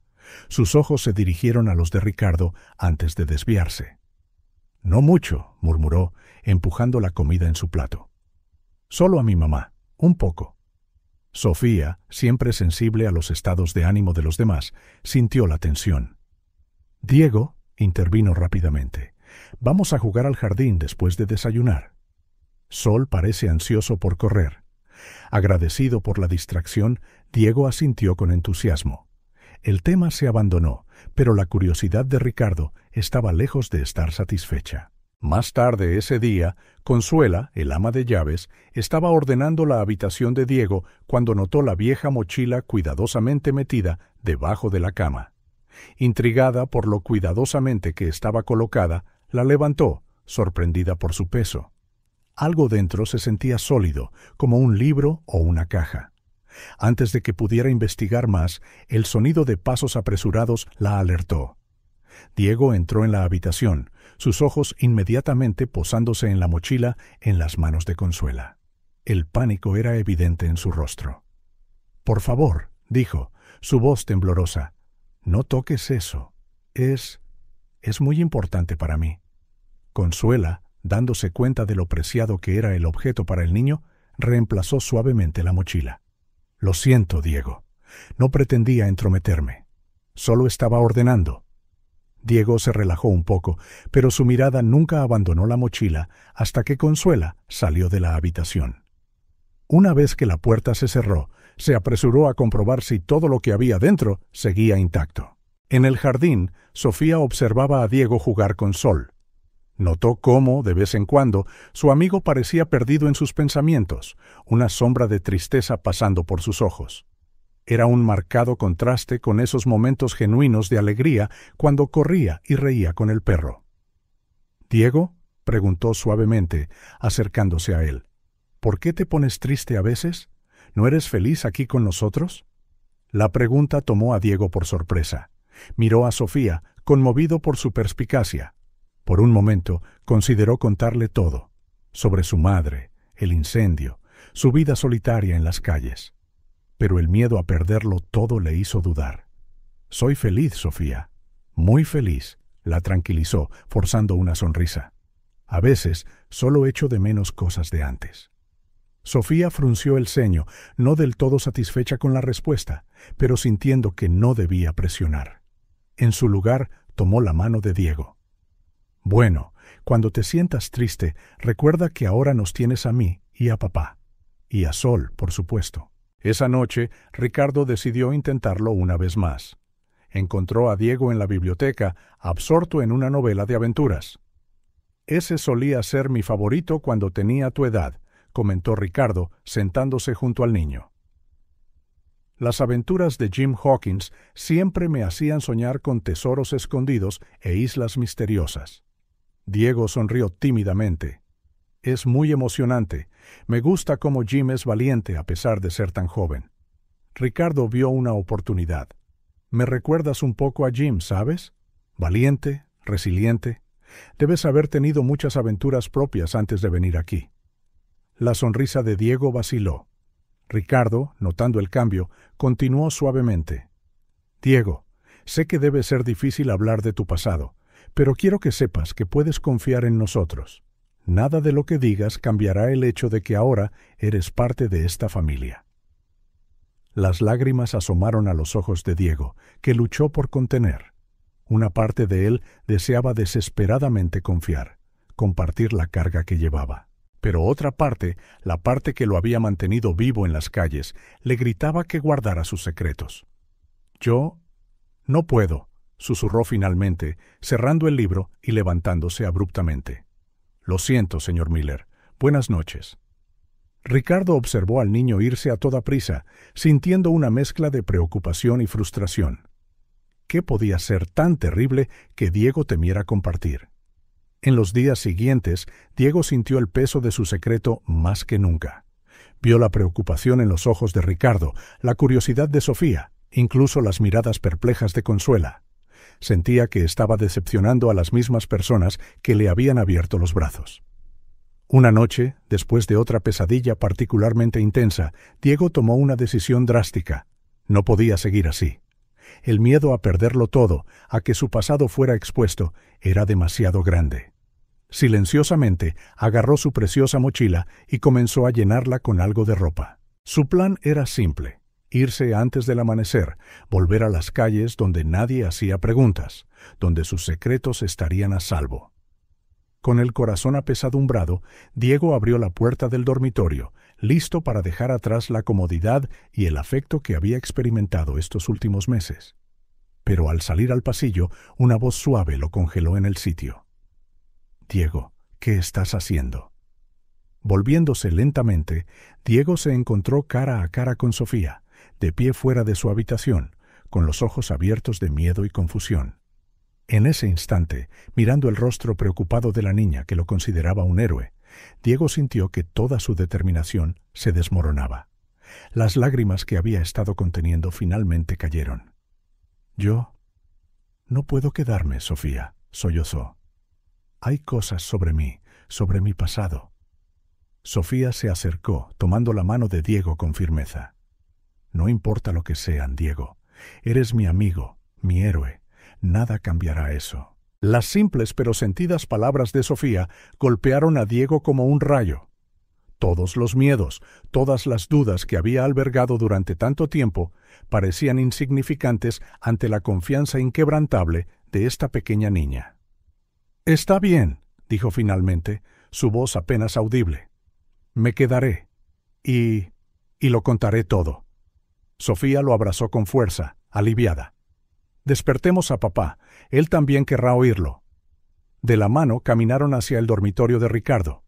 Sus ojos se dirigieron a los de Ricardo antes de desviarse. «No mucho», murmuró, empujando la comida en su plato. «Solo a mi mamá, un poco». Sofía, siempre sensible a los estados de ánimo de los demás, sintió la tensión. «Diego», intervino rápidamente, «vamos a jugar al jardín después de desayunar». Sol parece ansioso por correr. Agradecido por la distracción, Diego asintió con entusiasmo. El tema se abandonó, pero la curiosidad de Ricardo estaba lejos de estar satisfecha. Más tarde ese día, Consuela, el ama de llaves, estaba ordenando la habitación de Diego cuando notó la vieja mochila cuidadosamente metida debajo de la cama. Intrigada por lo cuidadosamente que estaba colocada, la levantó, sorprendida por su peso. Algo dentro se sentía sólido, como un libro o una caja. Antes de que pudiera investigar más, el sonido de pasos apresurados la alertó. Diego entró en la habitación, sus ojos inmediatamente posándose en la mochila en las manos de Consuela. El pánico era evidente en su rostro. «Por favor», dijo, su voz temblorosa, «no toques eso. Es muy importante para mí». Consuela, dándose cuenta de lo preciado que era el objeto para el niño, reemplazó suavemente la mochila. «Lo siento, Diego. No pretendía entrometerme. Solo estaba ordenando». Diego se relajó un poco, pero su mirada nunca abandonó la mochila hasta que Consuela salió de la habitación. Una vez que la puerta se cerró, se apresuró a comprobar si todo lo que había dentro seguía intacto. En el jardín, Sofía observaba a Diego jugar con Sol. Notó cómo, de vez en cuando, su amigo parecía perdido en sus pensamientos, una sombra de tristeza pasando por sus ojos. Era un marcado contraste con esos momentos genuinos de alegría cuando corría y reía con el perro. «¿Diego?», preguntó suavemente, acercándose a él. «¿Por qué te pones triste a veces? ¿No eres feliz aquí con nosotros?» La pregunta tomó a Diego por sorpresa. Miró a Sofía, conmovido por su perspicacia. Por un momento consideró contarle todo, sobre su madre, el incendio, su vida solitaria en las calles. Pero el miedo a perderlo todo le hizo dudar. «Soy feliz, Sofía. Muy feliz», la tranquilizó, forzando una sonrisa. «A veces solo echo de menos cosas de antes». Sofía frunció el ceño, no del todo satisfecha con la respuesta, pero sintiendo que no debía presionar. En su lugar, tomó la mano de Diego. «Bueno, cuando te sientas triste, recuerda que ahora nos tienes a mí y a papá. Y a Sol, por supuesto. Esa noche, Ricardo decidió intentarlo una vez más. Encontró a Diego en la biblioteca, absorto en una novela de aventuras. «Ese solía ser mi favorito cuando tenía tu edad», comentó Ricardo, sentándose junto al niño. Las aventuras de Jim Hawkins siempre me hacían soñar con tesoros escondidos e islas misteriosas. Diego sonrió tímidamente. «Es muy emocionante. Me gusta cómo Jim es valiente a pesar de ser tan joven». Ricardo vio una oportunidad. «Me recuerdas un poco a Jim, ¿sabes? Valiente, resiliente. Debes haber tenido muchas aventuras propias antes de venir aquí». La sonrisa de Diego vaciló. Ricardo, notando el cambio, continuó suavemente. «Diego, sé que debe ser difícil hablar de tu pasado, pero quiero que sepas que puedes confiar en nosotros. Nada de lo que digas cambiará el hecho de que ahora eres parte de esta familia». Las lágrimas asomaron a los ojos de Diego, que luchó por contener. Una parte de él deseaba desesperadamente confiar, compartir la carga que llevaba. Pero otra parte, la parte que lo había mantenido vivo en las calles, le gritaba que guardara sus secretos. «Yo no puedo», susurró finalmente, cerrando el libro y levantándose abruptamente. «Lo siento, señor Miller. Buenas noches». Ricardo observó al niño irse a toda prisa, sintiendo una mezcla de preocupación y frustración. ¿Qué podía ser tan terrible que Diego temiera compartir? En los días siguientes, Diego sintió el peso de su secreto más que nunca. Vio la preocupación en los ojos de Ricardo, la curiosidad de Sofía, incluso las miradas perplejas de Consuela. Sentía que estaba decepcionando a las mismas personas que le habían abierto los brazos. Una noche, después de otra pesadilla particularmente intensa, Diego tomó una decisión drástica. No podía seguir así. El miedo a perderlo todo, a que su pasado fuera expuesto, era demasiado grande. Silenciosamente, agarró su preciosa mochila y comenzó a llenarla con algo de ropa. Su plan era simple: irse antes del amanecer, volver a las calles donde nadie hacía preguntas, donde sus secretos estarían a salvo. Con el corazón apesadumbrado, Diego abrió la puerta del dormitorio, listo para dejar atrás la comodidad y el afecto que había experimentado estos últimos meses. Pero al salir al pasillo, una voz suave lo congeló en el sitio. «Diego, ¿qué estás haciendo?». Volviéndose lentamente, Diego se encontró cara a cara con Sofía, de pie fuera de su habitación, con los ojos abiertos de miedo y confusión. En ese instante, mirando el rostro preocupado de la niña que lo consideraba un héroe, Diego sintió que toda su determinación se desmoronaba. Las lágrimas que había estado conteniendo finalmente cayeron. «Yo no puedo quedarme, Sofía», sollozó. «Hay cosas sobre mí, sobre mi pasado». Sofía se acercó, tomando la mano de Diego con firmeza. «No importa lo que sean, Diego. Eres mi amigo, mi héroe. Nada cambiará eso». Las simples pero sentidas palabras de Sofía golpearon a Diego como un rayo. Todos los miedos, todas las dudas que había albergado durante tanto tiempo parecían insignificantes ante la confianza inquebrantable de esta pequeña niña. «Está bien», dijo finalmente, su voz apenas audible. «Me quedaré. Y lo contaré todo». Sofía lo abrazó con fuerza, aliviada. «Despertemos a papá. Él también querrá oírlo». De la mano caminaron hacia el dormitorio de Ricardo.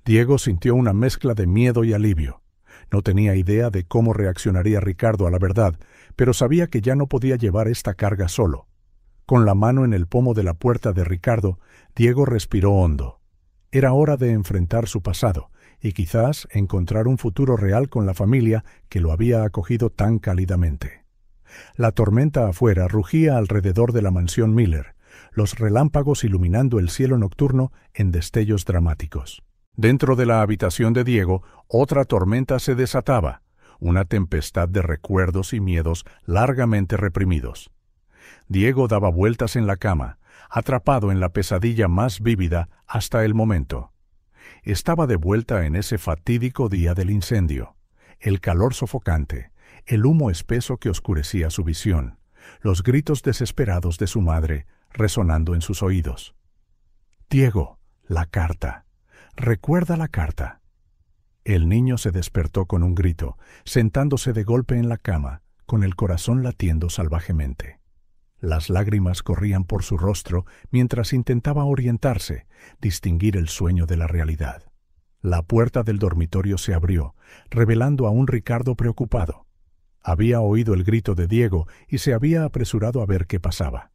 Diego sintió una mezcla de miedo y alivio. No tenía idea de cómo reaccionaría Ricardo a la verdad, pero sabía que ya no podía llevar esta carga solo. Con la mano en el pomo de la puerta de Ricardo, Diego respiró hondo. Era hora de enfrentar su pasado y quizás encontrar un futuro real con la familia que lo había acogido tan cálidamente. La tormenta afuera rugía alrededor de la mansión Miller, los relámpagos iluminando el cielo nocturno en destellos dramáticos. Dentro de la habitación de Diego, otra tormenta se desataba, una tempestad de recuerdos y miedos largamente reprimidos. Diego daba vueltas en la cama, atrapado en la pesadilla más vívida hasta el momento. Estaba de vuelta en ese fatídico día del incendio. El calor sofocante, el humo espeso que oscurecía su visión, los gritos desesperados de su madre resonando en sus oídos. «Diego, la carta. Recuerda la carta». El niño se despertó con un grito, sentándose de golpe en la cama, con el corazón latiendo salvajemente. Las lágrimas corrían por su rostro mientras intentaba orientarse, distinguir el sueño de la realidad. La puerta del dormitorio se abrió, revelando a un Ricardo preocupado. Había oído el grito de Diego y se había apresurado a ver qué pasaba.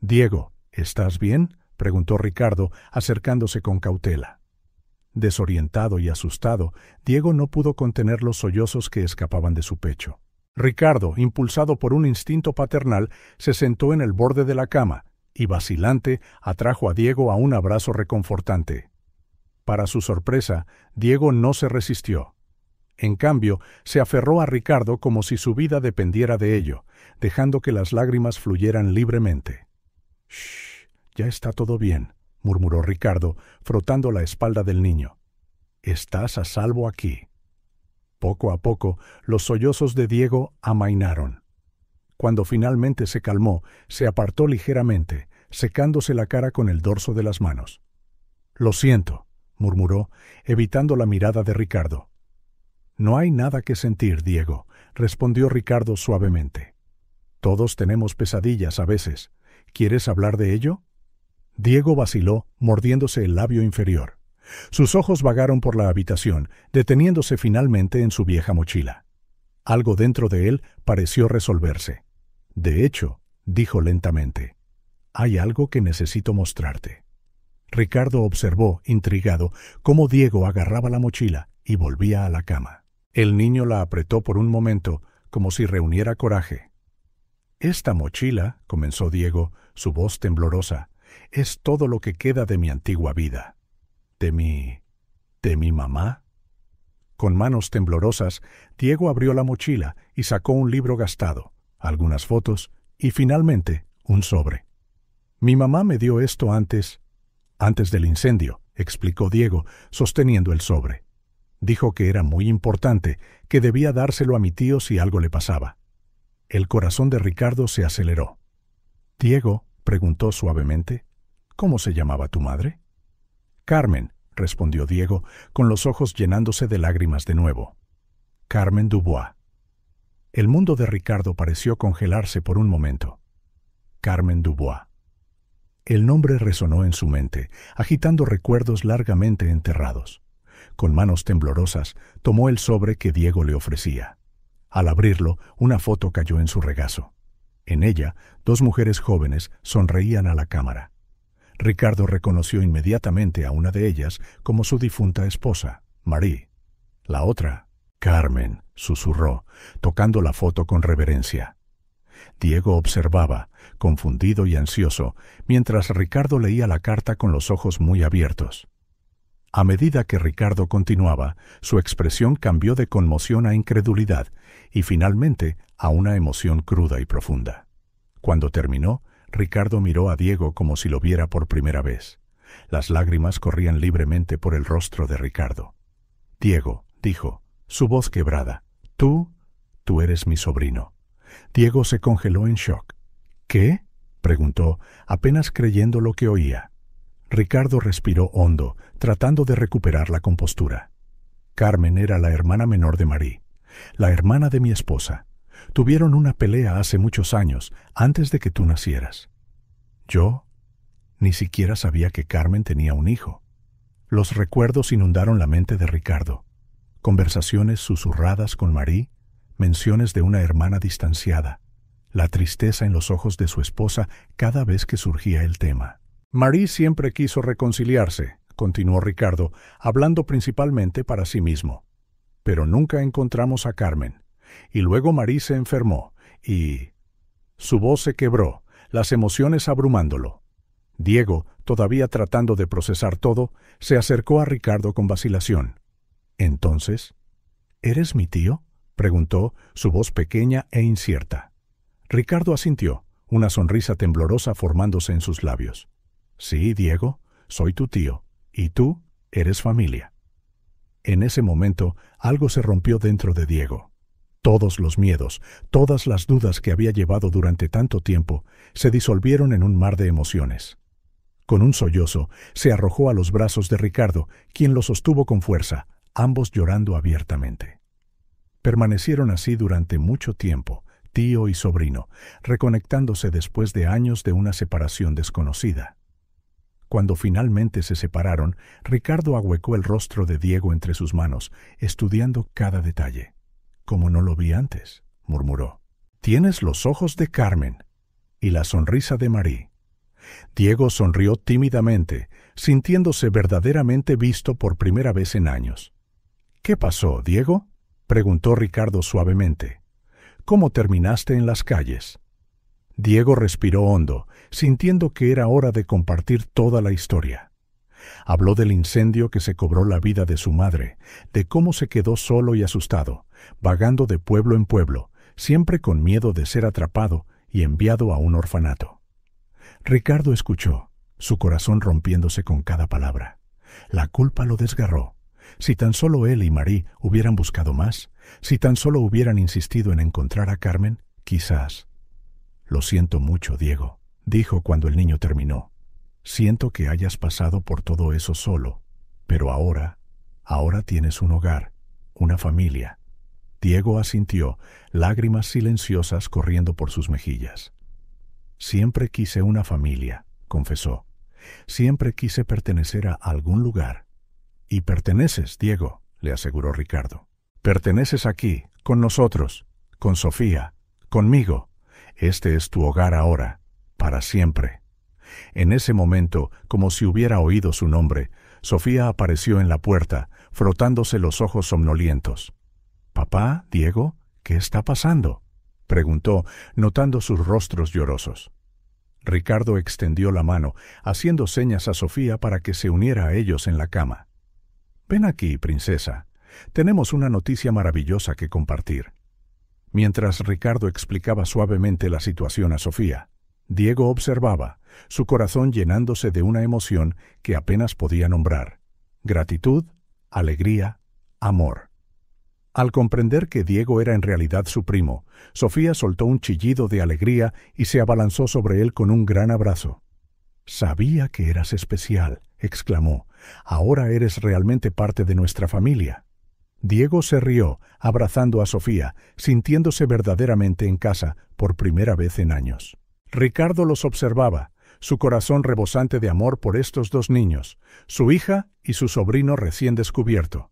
«Diego, ¿estás bien?», preguntó Ricardo, acercándose con cautela. Desorientado y asustado, Diego no pudo contener los sollozos que escapaban de su pecho. Ricardo, impulsado por un instinto paternal, se sentó en el borde de la cama y, vacilante, atrajo a Diego a un abrazo reconfortante. Para su sorpresa, Diego no se resistió. En cambio, se aferró a Ricardo como si su vida dependiera de ello, dejando que las lágrimas fluyeran libremente. «Shh, ya está todo bien», murmuró Ricardo, frotando la espalda del niño. «Estás a salvo aquí». Poco a poco, los sollozos de Diego amainaron. Cuando finalmente se calmó, se apartó ligeramente, secándose la cara con el dorso de las manos. «Lo siento», murmuró, evitando la mirada de Ricardo. «No hay nada que sentir, Diego», respondió Ricardo suavemente. «Todos tenemos pesadillas a veces. ¿Quieres hablar de ello?». Diego vaciló, mordiéndose el labio inferior. Sus ojos vagaron por la habitación, deteniéndose finalmente en su vieja mochila. Algo dentro de él pareció resolverse. «De hecho», dijo lentamente, «hay algo que necesito mostrarte». Ricardo observó, intrigado, cómo Diego agarraba la mochila y volvía a la cama. El niño la apretó por un momento, como si reuniera coraje. «Esta mochila», comenzó Diego, su voz temblorosa, «es todo lo que queda de mi antigua vida». ¿De mi mamá? Con manos temblorosas, Diego abrió la mochila y sacó un libro gastado, algunas fotos y, finalmente, un sobre. «Mi mamá me dio esto antes del incendio», explicó Diego, sosteniendo el sobre. «Dijo que era muy importante, que debía dárselo a mi tío si algo le pasaba». El corazón de Ricardo se aceleró. «Diego», preguntó suavemente, «¿cómo se llamaba tu madre?». «Carmen», respondió Diego, con los ojos llenándose de lágrimas de nuevo. «Carmen Dubois». El mundo de Ricardo pareció congelarse por un momento. Carmen Dubois. El nombre resonó en su mente, agitando recuerdos largamente enterrados. Con manos temblorosas, tomó el sobre que Diego le ofrecía. Al abrirlo, una foto cayó en su regazo. En ella, dos mujeres jóvenes sonreían a la cámara. Ricardo reconoció inmediatamente a una de ellas como su difunta esposa, Marie. La otra, Carmen, susurró, tocando la foto con reverencia. Diego observaba, confundido y ansioso, mientras Ricardo leía la carta con los ojos muy abiertos. A medida que Ricardo continuaba, su expresión cambió de conmoción a incredulidad y finalmente a una emoción cruda y profunda. Cuando terminó, Ricardo miró a Diego como si lo viera por primera vez. Las lágrimas corrían libremente por el rostro de Ricardo. «Diego», dijo, su voz quebrada, tú eres mi sobrino». Diego se congeló en shock. «¿Qué?», preguntó, apenas creyendo lo que oía. Ricardo respiró hondo, tratando de recuperar la compostura. «Carmen era la hermana menor de Marie, la hermana de mi esposa. Tuvieron una pelea hace muchos años, antes de que tú nacieras. Yo ni siquiera sabía que Carmen tenía un hijo». Los recuerdos inundaron la mente de Ricardo. Conversaciones susurradas con Marie, menciones de una hermana distanciada, la tristeza en los ojos de su esposa cada vez que surgía el tema. «Marie siempre quiso reconciliarse», continuó Ricardo, hablando principalmente para sí mismo. «Pero nunca encontramos a Carmen. Y luego Marie se enfermó, y...». Su voz se quebró, las emociones abrumándolo. Diego, todavía tratando de procesar todo, se acercó a Ricardo con vacilación. «Entonces, ¿eres mi tío?», preguntó, su voz pequeña e incierta. Ricardo asintió, una sonrisa temblorosa formándose en sus labios. «Sí, Diego, soy tu tío, y tú eres familia». En ese momento, algo se rompió dentro de Diego. Todos los miedos, todas las dudas que había llevado durante tanto tiempo, se disolvieron en un mar de emociones. Con un sollozo, se arrojó a los brazos de Ricardo, quien lo sostuvo con fuerza, ambos llorando abiertamente. Permanecieron así durante mucho tiempo, tío y sobrino, reconectándose después de años de una separación desconocida. Cuando finalmente se separaron, Ricardo ahuecó el rostro de Diego entre sus manos, estudiando cada detalle. «Como no lo vi antes», murmuró. «Tienes los ojos de Carmen y la sonrisa de Marie». Diego sonrió tímidamente, sintiéndose verdaderamente visto por primera vez en años. «¿Qué pasó, Diego?», preguntó Ricardo suavemente. «¿Cómo terminaste en las calles?». Diego respiró hondo, sintiendo que era hora de compartir toda la historia. Habló del incendio que se cobró la vida de su madre, de cómo se quedó solo y asustado, vagando de pueblo en pueblo, siempre con miedo de ser atrapado y enviado a un orfanato. Ricardo escuchó, su corazón rompiéndose con cada palabra. La culpa lo desgarró. Si tan solo él y Marie hubieran buscado más, si tan solo hubieran insistido en encontrar a Carmen, quizás. «Lo siento mucho, Diego», dijo cuando el niño terminó. «Siento que hayas pasado por todo eso solo, pero ahora tienes un hogar, una familia». Diego asintió, lágrimas silenciosas corriendo por sus mejillas. «Siempre quise una familia», confesó. «Siempre quise pertenecer a algún lugar». «Y perteneces, Diego», le aseguró Ricardo. «Perteneces aquí, con nosotros, con Sofía, conmigo. Este es tu hogar ahora, para siempre». En ese momento, como si hubiera oído su nombre, Sofía apareció en la puerta, frotándose los ojos somnolientos. «Papá, Diego, ¿qué está pasando?», preguntó, notando sus rostros llorosos. Ricardo extendió la mano, haciendo señas a Sofía para que se uniera a ellos en la cama. «Ven aquí, princesa. Tenemos una noticia maravillosa que compartir». Mientras Ricardo explicaba suavemente la situación a Sofía, Diego observaba, su corazón llenándose de una emoción que apenas podía nombrar: gratitud, alegría, amor. Al comprender que Diego era en realidad su primo, Sofía soltó un chillido de alegría y se abalanzó sobre él con un gran abrazo. «Sabía que eras especial», exclamó. «Ahora eres realmente parte de nuestra familia». Diego se rió, abrazando a Sofía, sintiéndose verdaderamente en casa por primera vez en años. Ricardo los observaba, su corazón rebosante de amor por estos dos niños, su hija y su sobrino recién descubierto.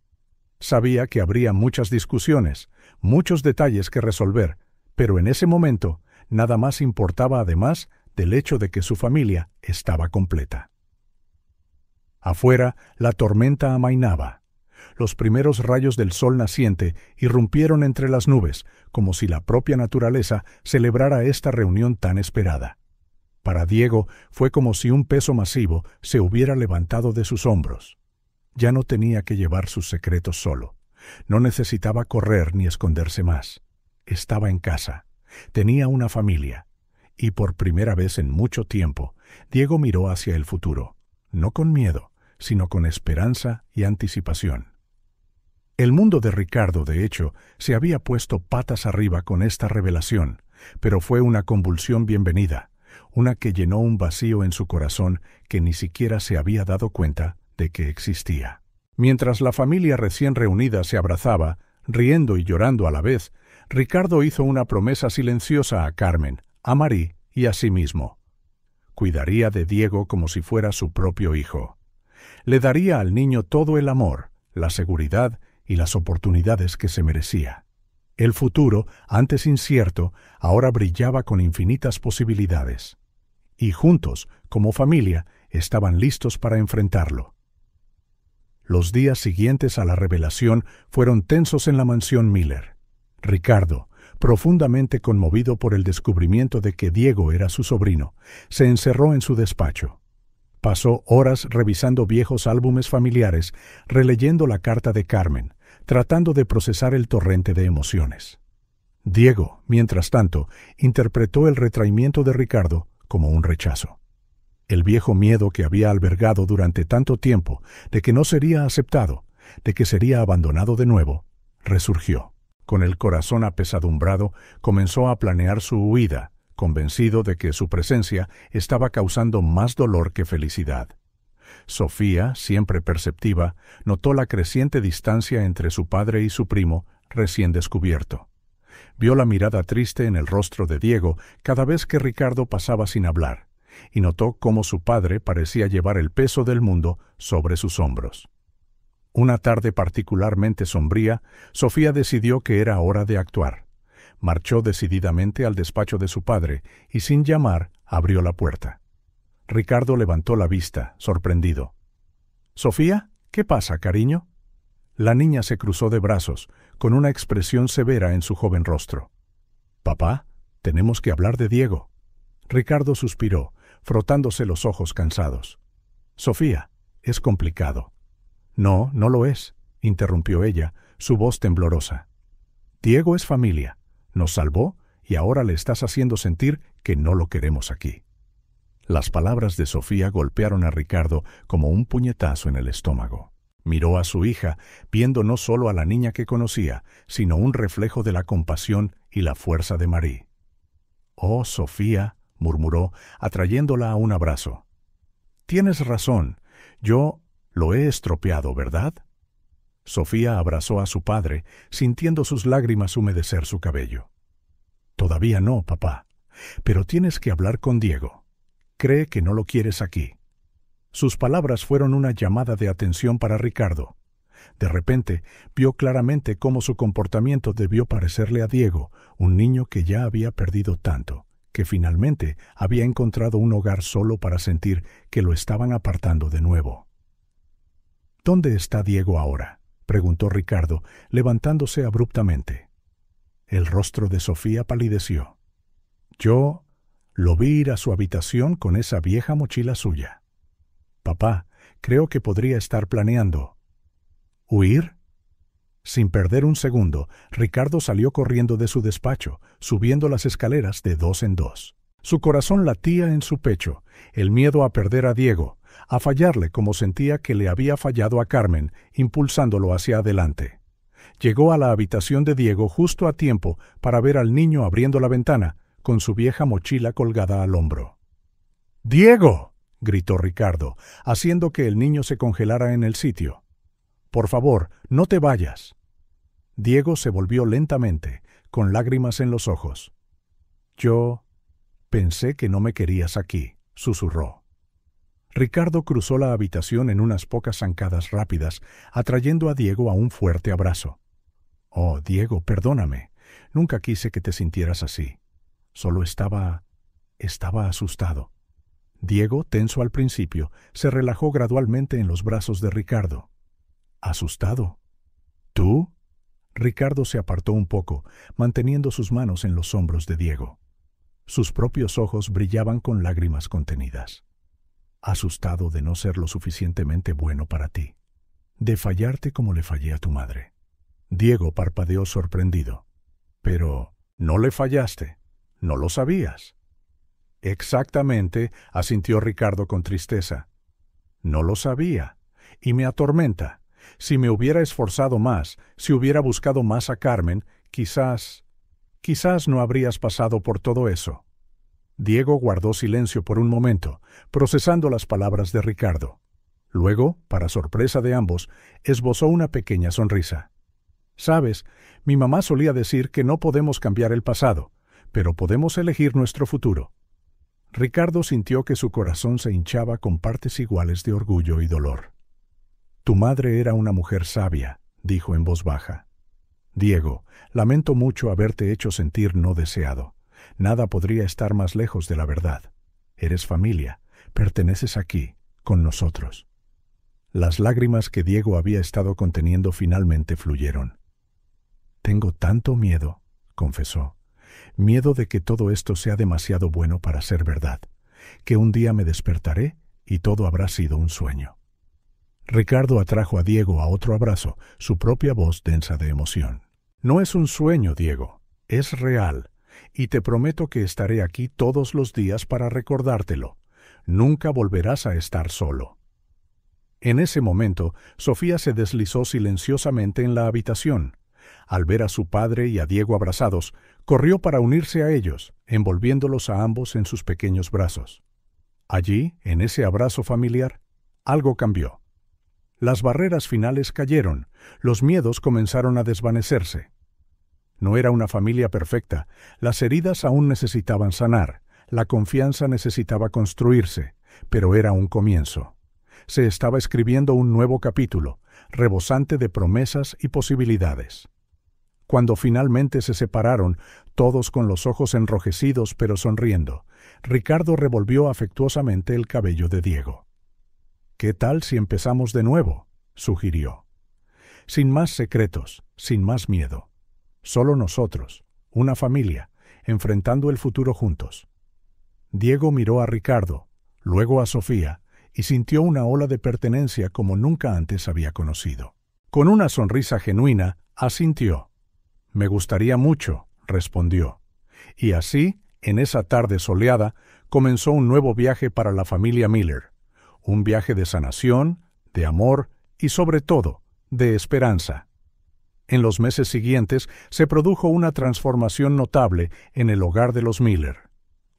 Sabía que habría muchas discusiones, muchos detalles que resolver, pero en ese momento nada más importaba además del hecho de que su familia estaba completa. Afuera, la tormenta amainaba. Los primeros rayos del sol naciente irrumpieron entre las nubes, como si la propia naturaleza celebrara esta reunión tan esperada. Para Diego fue como si un peso masivo se hubiera levantado de sus hombros. Ya no tenía que llevar sus secretos solo. No necesitaba correr ni esconderse más. Estaba en casa. Tenía una familia. Y por primera vez en mucho tiempo, Diego miró hacia el futuro, no con miedo, sino con esperanza y anticipación. El mundo de Ricardo, de hecho, se había puesto patas arriba con esta revelación, pero fue una convulsión bienvenida, una que llenó un vacío en su corazón que ni siquiera se había dado cuenta de que existía. Mientras la familia recién reunida se abrazaba, riendo y llorando a la vez, Ricardo hizo una promesa silenciosa a Carmen, a Marie y a sí mismo. Cuidaría de Diego como si fuera su propio hijo. Le daría al niño todo el amor, la seguridad y las oportunidades que se merecía. El futuro, antes incierto, ahora brillaba con infinitas posibilidades. Y juntos, como familia, estaban listos para enfrentarlo. Los días siguientes a la revelación fueron tensos en la mansión Miller. Ricardo, profundamente conmovido por el descubrimiento de que Diego era su sobrino, se encerró en su despacho. Pasó horas revisando viejos álbumes familiares, releyendo la carta de Carmen, tratando de procesar el torrente de emociones. Diego, mientras tanto, interpretó el retraimiento de Ricardo como un rechazo. El viejo miedo que había albergado durante tanto tiempo de que no sería aceptado, de que sería abandonado de nuevo, resurgió. Con el corazón apesadumbrado, comenzó a planear su huida, convencido de que su presencia estaba causando más dolor que felicidad. Sofía, siempre perceptiva, notó la creciente distancia entre su padre y su primo, recién descubierto. Vio la mirada triste en el rostro de Diego cada vez que Ricardo pasaba sin hablar, y notó cómo su padre parecía llevar el peso del mundo sobre sus hombros. Una tarde particularmente sombría, Sofía decidió que era hora de actuar. Marchó decididamente al despacho de su padre y, sin llamar, abrió la puerta. Ricardo levantó la vista, sorprendido. «¿Sofía? ¿Qué pasa, cariño?» La niña se cruzó de brazos, con una expresión severa en su joven rostro. «Papá, tenemos que hablar de Diego». Ricardo suspiró, frotándose los ojos cansados. «Sofía, es complicado». «No, no lo es», interrumpió ella, su voz temblorosa. «Diego es familia, nos salvó y ahora le estás haciendo sentir que no lo queremos aquí». Las palabras de Sofía golpearon a Ricardo como un puñetazo en el estómago. Miró a su hija, viendo no solo a la niña que conocía, sino un reflejo de la compasión y la fuerza de Marie. «Oh, Sofía», murmuró, atrayéndola a un abrazo. «Tienes razón, yo lo he estropeado, ¿verdad?» Sofía abrazó a su padre, sintiendo sus lágrimas humedecer su cabello. «Todavía no, papá, pero tienes que hablar con Diego. Cree que no lo quieres aquí». Sus palabras fueron una llamada de atención para Ricardo. De repente, vio claramente cómo su comportamiento debió parecerle a Diego, un niño que ya había perdido tanto, que finalmente había encontrado un hogar solo para sentir que lo estaban apartando de nuevo. «¿Dónde está Diego ahora?», preguntó Ricardo, levantándose abruptamente. El rostro de Sofía palideció. «Yo lo vi ir a su habitación con esa vieja mochila suya. Papá, creo que podría estar planeando». «¿Huir?». Sin perder un segundo, Ricardo salió corriendo de su despacho, subiendo las escaleras de dos en dos. Su corazón latía en su pecho, el miedo a perder a Diego, a fallarle como sentía que le había fallado a Carmen, impulsándolo hacia adelante. Llegó a la habitación de Diego justo a tiempo para ver al niño abriendo la ventana, con su vieja mochila colgada al hombro. «¡Diego!», gritó Ricardo, haciendo que el niño se congelara en el sitio. «Por favor, no te vayas». Diego se volvió lentamente, con lágrimas en los ojos. «Yo pensé que no me querías aquí», susurró. Ricardo cruzó la habitación en unas pocas zancadas rápidas, atrayendo a Diego a un fuerte abrazo. «Oh, Diego, perdóname. Nunca quise que te sintieras así. Solo estaba asustado». Diego, tenso al principio, se relajó gradualmente en los brazos de Ricardo. «¿Asustado? ¿Tú?». Ricardo se apartó un poco, manteniendo sus manos en los hombros de Diego. Sus propios ojos brillaban con lágrimas contenidas. «Asustado de no ser lo suficientemente bueno para ti. De fallarte como le fallé a tu madre». Diego parpadeó sorprendido. «Pero no le fallaste. ¿No lo sabías?». «Exactamente», asintió Ricardo con tristeza. «No lo sabía. Y me atormenta. Si me hubiera esforzado más, si hubiera buscado más a Carmen, quizás no habrías pasado por todo eso». Diego guardó silencio por un momento, procesando las palabras de Ricardo. Luego, para sorpresa de ambos, esbozó una pequeña sonrisa. «Sabes, mi mamá solía decir que no podemos cambiar el pasado, pero podemos elegir nuestro futuro». Ricardo sintió que su corazón se hinchaba con partes iguales de orgullo y dolor. «Tu madre era una mujer sabia», dijo en voz baja. «Diego, lamento mucho haberte hecho sentir no deseado. Nada podría estar más lejos de la verdad. Eres familia, perteneces aquí, con nosotros». Las lágrimas que Diego había estado conteniendo finalmente fluyeron. «Tengo tanto miedo», confesó. «Miedo de que todo esto sea demasiado bueno para ser verdad, que un día me despertaré y todo habrá sido un sueño». Ricardo atrajo a Diego a otro abrazo, su propia voz densa de emoción. «No es un sueño, Diego, es real, y te prometo que estaré aquí todos los días para recordártelo. Nunca volverás a estar solo». En ese momento, Sofía se deslizó silenciosamente en la habitación. Al ver a su padre y a Diego abrazados, corrió para unirse a ellos, envolviéndolos a ambos en sus pequeños brazos. Allí, en ese abrazo familiar, algo cambió. Las barreras finales cayeron, los miedos comenzaron a desvanecerse. No era una familia perfecta, las heridas aún necesitaban sanar, la confianza necesitaba construirse, pero era un comienzo. Se estaba escribiendo un nuevo capítulo, rebosante de promesas y posibilidades. Cuando finalmente se separaron, todos con los ojos enrojecidos pero sonriendo, Ricardo revolvió afectuosamente el cabello de Diego. «¿Qué tal si empezamos de nuevo?», sugirió. «Sin más secretos, sin más miedo. Solo nosotros, una familia, enfrentando el futuro juntos». Diego miró a Ricardo, luego a Sofía, y sintió una ola de pertenencia como nunca antes había conocido. Con una sonrisa genuina, asintió. «Me gustaría mucho», respondió. Y así, en esa tarde soleada, comenzó un nuevo viaje para la familia Miller. Un viaje de sanación, de amor y, sobre todo, de esperanza. En los meses siguientes se produjo una transformación notable en el hogar de los Miller.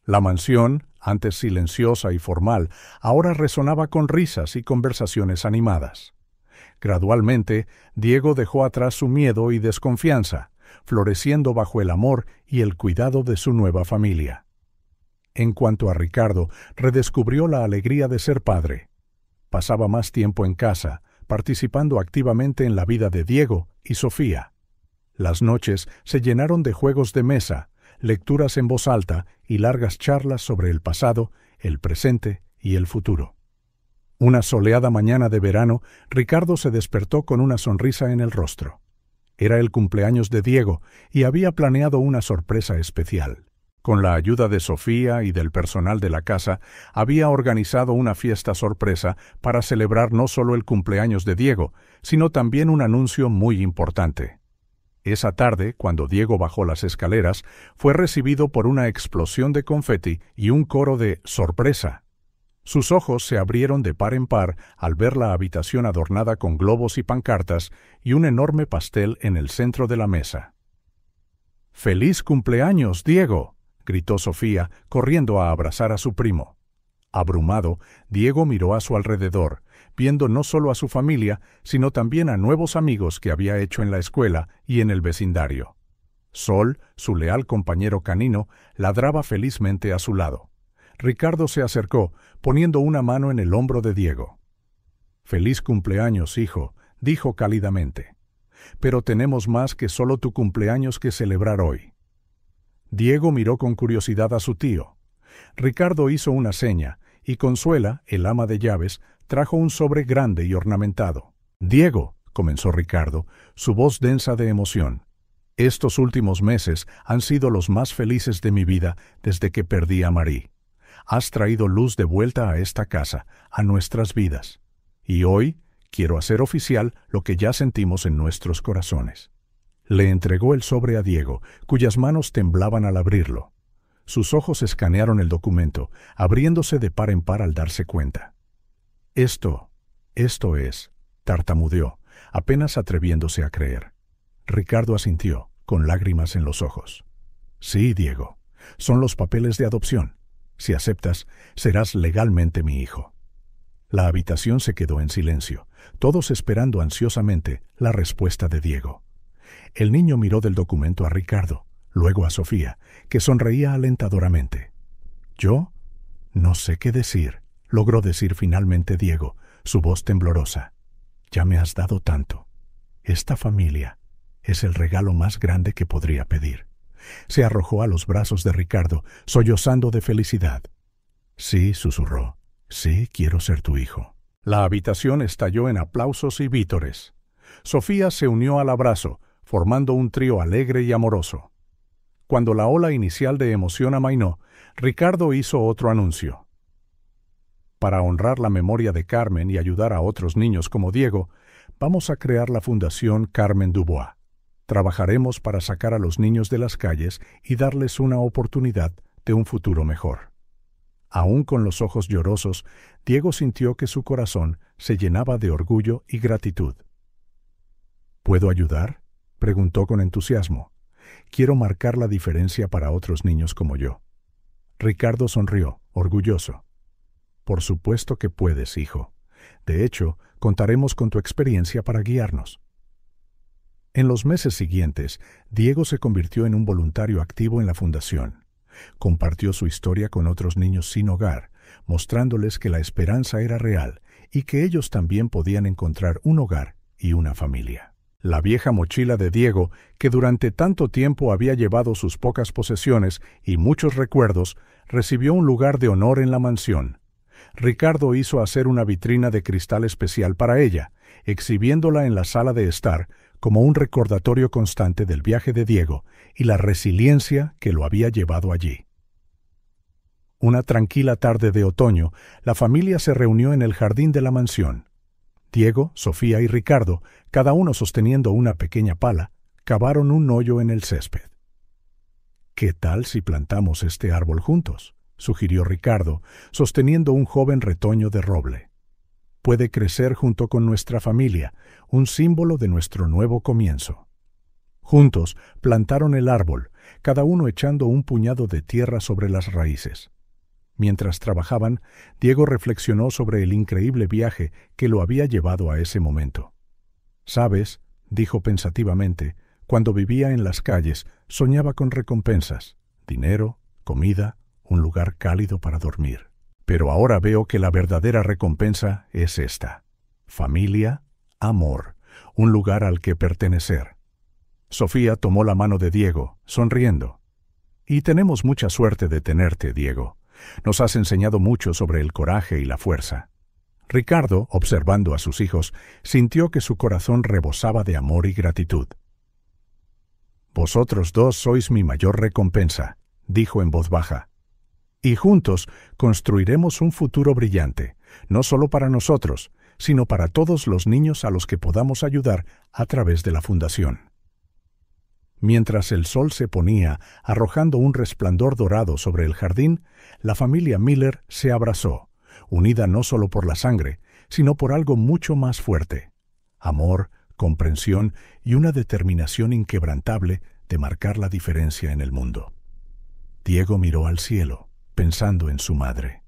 La mansión, antes silenciosa y formal, ahora resonaba con risas y conversaciones animadas. Gradualmente, Diego dejó atrás su miedo y desconfianza, floreciendo bajo el amor y el cuidado de su nueva familia. En cuanto a Ricardo, redescubrió la alegría de ser padre. Pasaba más tiempo en casa, participando activamente en la vida de Diego y Sofía. Las noches se llenaron de juegos de mesa, lecturas en voz alta y largas charlas sobre el pasado, el presente y el futuro. Una soleada mañana de verano, Ricardo se despertó con una sonrisa en el rostro. Era el cumpleaños de Diego y había planeado una sorpresa especial. Con la ayuda de Sofía y del personal de la casa, había organizado una fiesta sorpresa para celebrar no solo el cumpleaños de Diego, sino también un anuncio muy importante. Esa tarde, cuando Diego bajó las escaleras, fue recibido por una explosión de confeti y un coro de ¡sorpresa! Sus ojos se abrieron de par en par al ver la habitación adornada con globos y pancartas y un enorme pastel en el centro de la mesa. ¡Feliz cumpleaños, Diego!, gritó Sofía, corriendo a abrazar a su primo. Abrumado, Diego miró a su alrededor, viendo no solo a su familia, sino también a nuevos amigos que había hecho en la escuela y en el vecindario. Sol, su leal compañero canino, ladraba felizmente a su lado. Ricardo se acercó, poniendo una mano en el hombro de Diego. «Feliz cumpleaños, hijo», dijo cálidamente. «Pero tenemos más que solo tu cumpleaños que celebrar hoy». Diego miró con curiosidad a su tío. Ricardo hizo una seña, y Consuela, el ama de llaves, trajo un sobre grande y ornamentado. «Diego», comenzó Ricardo, su voz densa de emoción, «estos últimos meses han sido los más felices de mi vida desde que perdí a Marie. Has traído luz de vuelta a esta casa, a nuestras vidas. Y hoy quiero hacer oficial lo que ya sentimos en nuestros corazones». Le entregó el sobre a Diego, cuyas manos temblaban al abrirlo. Sus ojos escanearon el documento, abriéndose de par en par al darse cuenta. Esto es», tartamudeó, apenas atreviéndose a creer. Ricardo asintió, con lágrimas en los ojos. «Sí, Diego, son los papeles de adopción. Si aceptas, serás legalmente mi hijo». La habitación se quedó en silencio, todos esperando ansiosamente la respuesta de Diego. El niño miró del documento a Ricardo, luego a Sofía, que sonreía alentadoramente. «Yo no sé qué decir», logró decir finalmente Diego, su voz temblorosa. «Ya me has dado tanto. Esta familia es el regalo más grande que podría pedir». Se arrojó a los brazos de Ricardo, sollozando de felicidad. «Sí», susurró, «sí, quiero ser tu hijo». La habitación estalló en aplausos y vítores. Sofía se unió al abrazo, formando un trío alegre y amoroso. Cuando la ola inicial de emoción amainó, Ricardo hizo otro anuncio. «Para honrar la memoria de Carmen y ayudar a otros niños como Diego, vamos a crear la Fundación Carmen Dubois. Trabajaremos para sacar a los niños de las calles y darles una oportunidad de un futuro mejor». Aún con los ojos llorosos, Diego sintió que su corazón se llenaba de orgullo y gratitud. «¿Puedo ayudar?», preguntó con entusiasmo. «Quiero marcar la diferencia para otros niños como yo». Ricardo sonrió, orgulloso. «Por supuesto que puedes, hijo. De hecho, contaremos con tu experiencia para guiarnos. En los meses siguientes, Diego se convirtió en un voluntario activo en la fundación. Compartió su historia con otros niños sin hogar, mostrándoles que la esperanza era real y que ellos también podían encontrar un hogar y una familia. La vieja mochila de Diego, que durante tanto tiempo había llevado sus pocas posesiones y muchos recuerdos, recibió un lugar de honor en la mansión. Ricardo hizo hacer una vitrina de cristal especial para ella, exhibiéndola en la sala de estar como un recordatorio constante del viaje de Diego y la resiliencia que lo había llevado allí. Una tranquila tarde de otoño, la familia se reunió en el jardín de la mansión. Diego, Sofía y Ricardo, cada uno sosteniendo una pequeña pala, cavaron un hoyo en el césped. «¿Qué tal si plantamos este árbol juntos?», sugirió Ricardo, sosteniendo un joven retoño de roble. «Puede crecer junto con nuestra familia, un símbolo de nuestro nuevo comienzo». Juntos plantaron el árbol, cada uno echando un puñado de tierra sobre las raíces. Mientras trabajaban, Diego reflexionó sobre el increíble viaje que lo había llevado a ese momento. «¿Sabes?», dijo pensativamente, «cuando vivía en las calles, soñaba con recompensas, dinero, comida, un lugar cálido para dormir. Pero ahora veo que la verdadera recompensa es esta: familia, amor, un lugar al que pertenecer». Sofía tomó la mano de Diego, sonriendo. «Y tenemos mucha suerte de tenerte, Diego. Nos has enseñado mucho sobre el coraje y la fuerza». Ricardo, observando a sus hijos, sintió que su corazón rebosaba de amor y gratitud. «Vosotros dos sois mi mayor recompensa», dijo en voz baja. «Y juntos construiremos un futuro brillante, no solo para nosotros, sino para todos los niños a los que podamos ayudar a través de la fundación». Mientras el sol se ponía, arrojando un resplandor dorado sobre el jardín, la familia Miller se abrazó, unida no solo por la sangre, sino por algo mucho más fuerte: amor, comprensión y una determinación inquebrantable de marcar la diferencia en el mundo. Diego miró al cielo, pensando en su madre.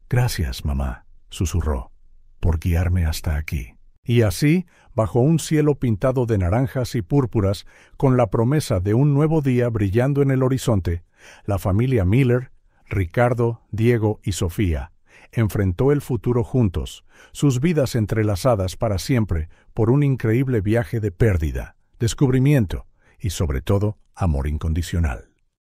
«Gracias, mamá», susurró, «por guiarme hasta aquí». Y así, bajo un cielo pintado de naranjas y púrpuras, con la promesa de un nuevo día brillando en el horizonte, la familia Miller, Ricardo, Diego y Sofía, enfrentó el futuro juntos, sus vidas entrelazadas para siempre por un increíble viaje de pérdida, descubrimiento y, sobre todo, amor incondicional.